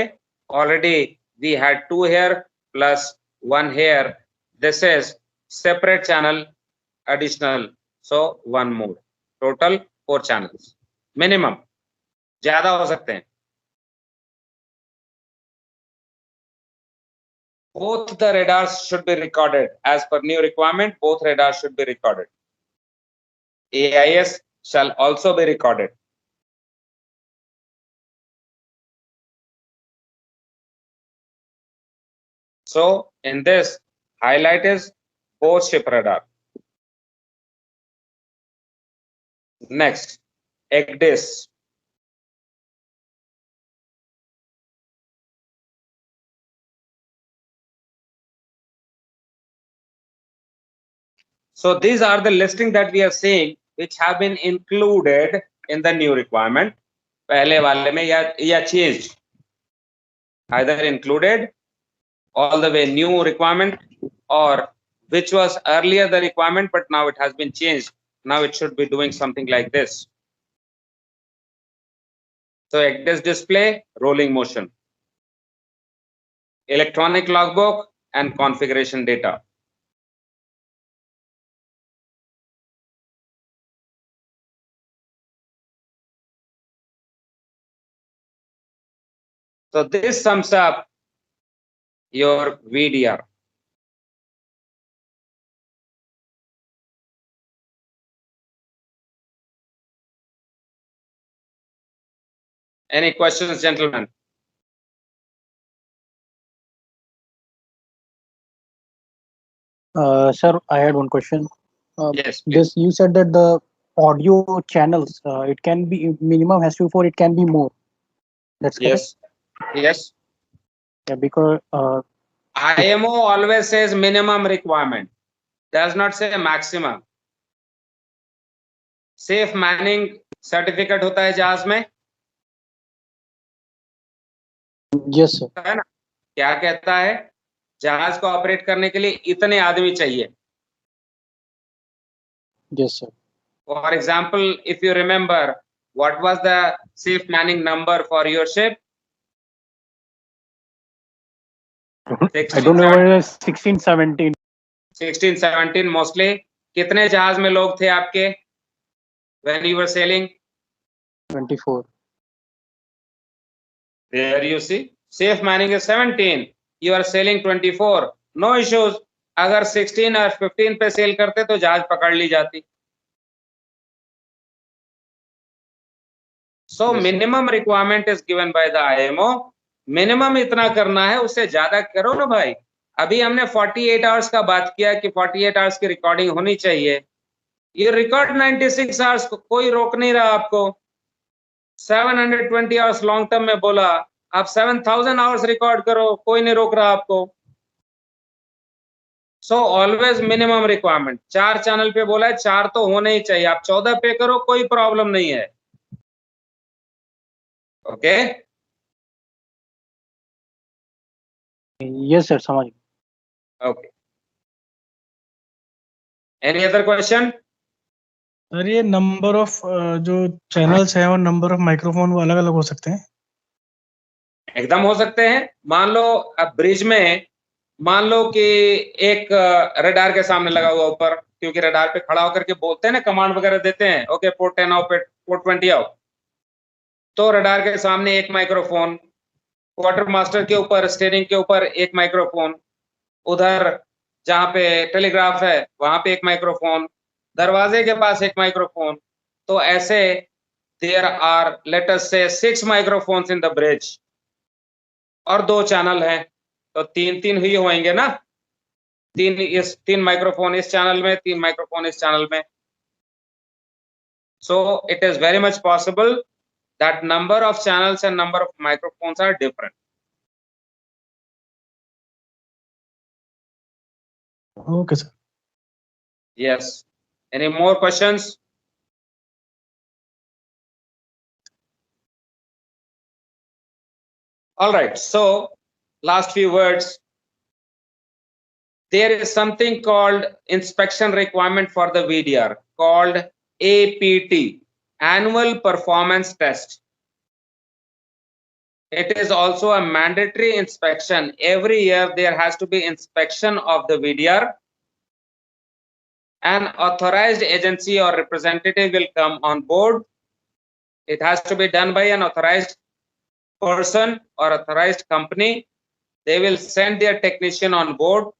already we had 2 here plus 1 here. This is separate channel additional, so 1 more. Total 4 channels minimum. ज्यादा हो सकते हैं. Both the radars should be recorded as per new requirement. Both radars should be recorded. AIS shall also be recorded. So in this, highlight is both ship radar. Next, EGDIS. So these are the listing that we are seeing, which have been included in the new requirement. पहले वाले में या changed, either included all the way new requirement, or which was earlier the requirement but now it has been changed. Now it should be doing something like this. So EGDIS display, rolling motion, electronic logbook and configuration data. So this sums up your VDR. Any questions, gentlemen? Sir, I had one question. Yes, please. This you said that the audio channels, it can be minimum has to be 4, it can be more. That's correct. Yes. Yeah, because IMO always says minimum requirement, does not say maximum. Safe manning certificate होता है जहाज में, yes sir. है ना? क्या कहता है? जहाज को ऑपरेट करने के लिए इतने आदमी चाहिए. Yes sir. For example, if you remember, what was the safe manning number for your ship? I don't know whether 16, 17. 16, 17 mostly. कितने जहाज में लोग थे आपके when you were sailing? 24. There you see, safe manning is 17. You are sailing 24. No issues. अगर 16 और 15 पे cell करते तो जहाज पकड़ ली जाती. So minimum requirement is given by the IMO. Minimum इतना करना है, उससे ज्यादा करो ना भाई. अभी हमने 48 आवर्स का बात किया कि 48 आवर्स की रिकॉर्डिंग होनी चाहिए. ये रिकॉर्ड 96 आवर्स को कोई रोक नहीं रहा आपको. 720 आवर्स लॉन्ग टर्म में बोला, आप 7000 आवर्स रिकॉर्ड करो, कोई नहीं रोक रहा आपको. So always minimum requirement. 4 channel पे बोला है, 4 तो होने ही चाहिए. आप 14 पे करो, कोई प्रॉब्लम नहीं है. ओके. Yes sir, समझ. Okay. Any other question? Sir ये नंबर ऑफ जो चैनल्स हैं और नंबर ऑफ माइक्रोफोन वो अलग अलग हो सकते हैं. एकदम हो सकते हैं। मान लो अब ब्रिज में, मान लो कि एक रडार के सामने लगा हुआ ऊपर, क्योंकि रडार पे खड़ा होकर के बोलते हैं ना, कमांड वगैरह देते हैं, ओके पोर्ट 10 आओ, पोर्ट 20 आओ। तो रडार के सामने एक माइक्रोफोन, क्वार्टर मास्टर के ऊपर, स्टीयरिंग के ऊपर एक माइक्रोफोन, उधर जहाँ पे टेलीग्राफ है वहां पे एक माइक्रोफोन, दरवाजे के पास एक माइक्रोफोन। तो ऐसे देयर आर लेट अस से 6 माइक्रोफोन्स इन द ब्रिज, और 2 चैनल हैं, तो 3-3 ही होंगे ना, 3 माइक्रोफोन इस चैनल में, 3 माइक्रोफोन इस चैनल में। So it is very much possible that number of channels and number of microphones are different. Okay, sir. Yes. Any more questions? All right. So last few words. There is something called inspection requirement for the VDR called APT, Annual Performance Test. It is also a mandatory inspection. Every year there has to be inspection of the VDR. An authorized agency or representative will come on board. It has to be done by an authorized person or authorized company. They will send their technician on board,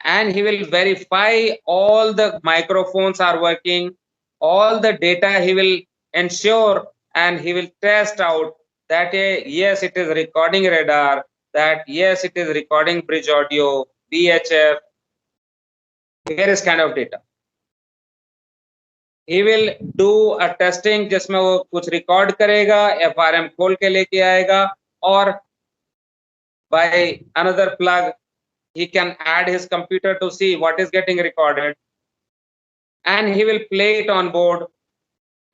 and he will verify all the microphones are working, all the data he will ensure, and he will test out that yes, it is recording radar, that yes, it is recording bridge audio, VHF, various kind of data. He will do a testing जिसमें वो कुछ record करेगा, FRM खोल के लेके आएगा, और by another plug he can add his computer to see what is getting recorded, and he will play it on board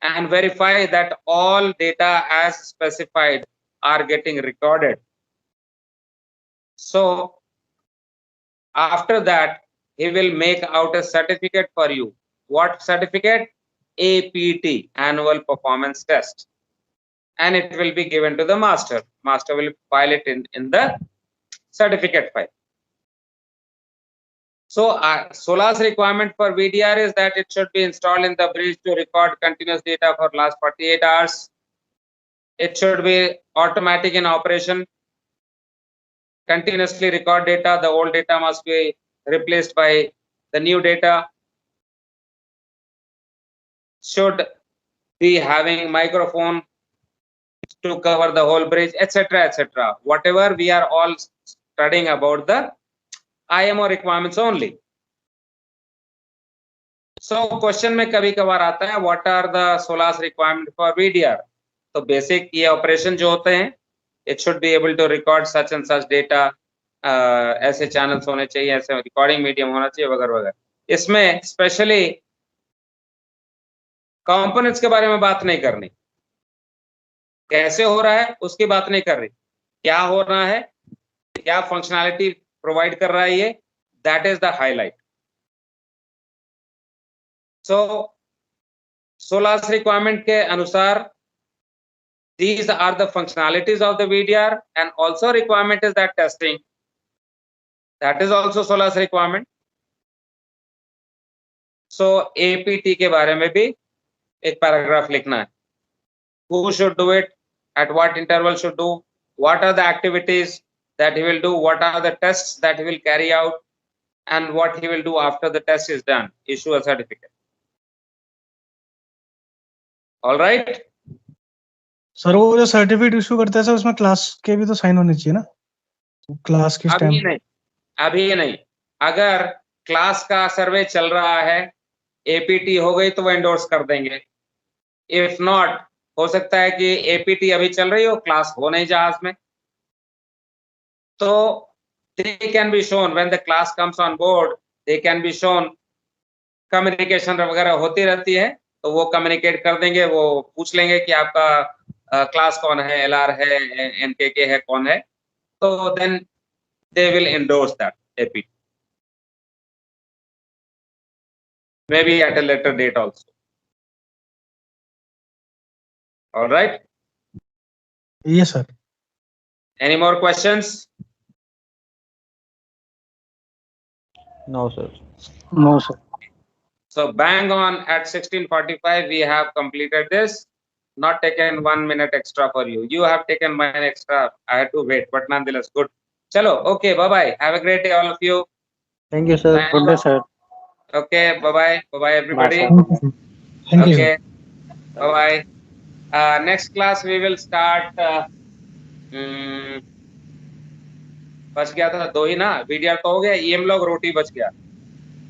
and verify that all data as specified are getting recorded. So after that he will make out a certificate for you. What certificate? APT, Annual Performance Test, and it will be given to the master. Master will file it in the certificate file. So SOLAS requirement for VDR is that it should be installed in the bridge to record continuous data for last 48 hours. It should be automatic in operation, continuously record data. The old data must be replaced by the new data. Should be having microphone to cover the whole bridge, etc., etc. Whatever we are all studying about the IMO requirements only. So question में कभी कभार आता है what are the SOLAS requirement for VDR? तो basic ये operation जो होते हैं, it should be able to record such and such data, ऐसे channels होने चाहिए, ऐसे recording medium होना चाहिए, वगैरह वगैरह। इसमें specially components के बारे में बात नहीं करनी, कैसे हो रहा है उसकी बात नहीं कर रही, क्या हो रहा है, क्या functionality provide कर रहा है ये, that is the highlight. So SOLAS requirement के अनुसार these are the functionalities of the VDR, and also requirement is that testing, that is also SOLAS requirement. So APT के बारे में भी एक पैराग्राफ लिखना है. Who should do it, at what interval should do, what are the activities that he will do, what are the tests that he will carry out, and what he will do after the test is done, issue a certificate. All right. Sir वो जो certificate issue करता है sir, उसमें class के भी तो sign होने चाहिए ना, क्लास की अभी स्टैम्प। नहीं, अभी नहीं। अगर क्लास का सर्वे चल रहा है, एपीटी हो गई तो वो एंडोर्स कर देंगे। इफ नॉट, हो सकता है कि एपीटी अभी चल रही हो, क्लास हो नहीं जहाज में, तो they can be shown when the class comes on board, they can be shown, communication वगैरह होती रहती है, तो वो कम्युनिकेट कर देंगे, वो पूछ लेंगे कि आपका क्लास कौन है, एलआर है, एनकेके है, कौन है, तो then they will endorse that APT, maybe at a later date also. All right. Yes sir. Any more questions? No, sir. No, sir. So bang on at 16:45, we have completed this. Not taken 1 minute extra for you. You have taken 1 extra. I had to wait, but nonetheless, good. Chalo, okay, bye-bye. Have a great day, all of you. Thank you, sir. Signing Good day, off. sir. Okay, bye-bye. Bye-bye, everybody. sir. Thank you, sir. Thank you, sir. Okay, bye-bye. Next class, we will start. बच गया था दो ही ना, video तो हो गया, EM log रोटी बच गया,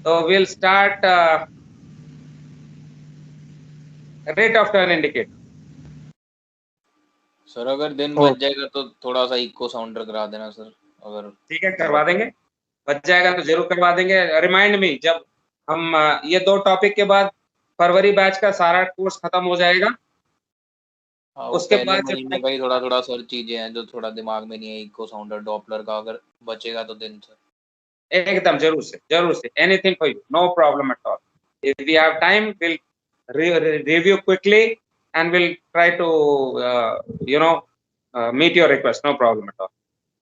तो will start rate of turn indicator. Sir अगर दिन Oh. बच जाएगा तो थोड़ा सा इको साउंडर करा देना सर, अगर ठीक है, करवा देंगे, बच जाएगा तो जरूर करवा देंगे. रिमाइंड मी, जब हम ये दो टॉपिक के बाद फरवरी बैच का सारा कोर्स खत्म हो जाएगा, उसके पहले बाद जब महीने का ही थोड़ा थोड़ा सर चीजें हैं जो थोड़ा दिमाग में नहीं है, इको साउंडर डॉपलर का अगर बचेगा तो दिन सर. एकदम जरूर से, anything for you, no problem at all. If we have time, will review quickly and we'll try to meet your request, no problem at all.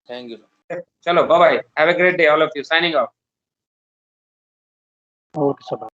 Thank you. Chalo, bye bye, have a great day, all of you. Signing off. Okay, sir.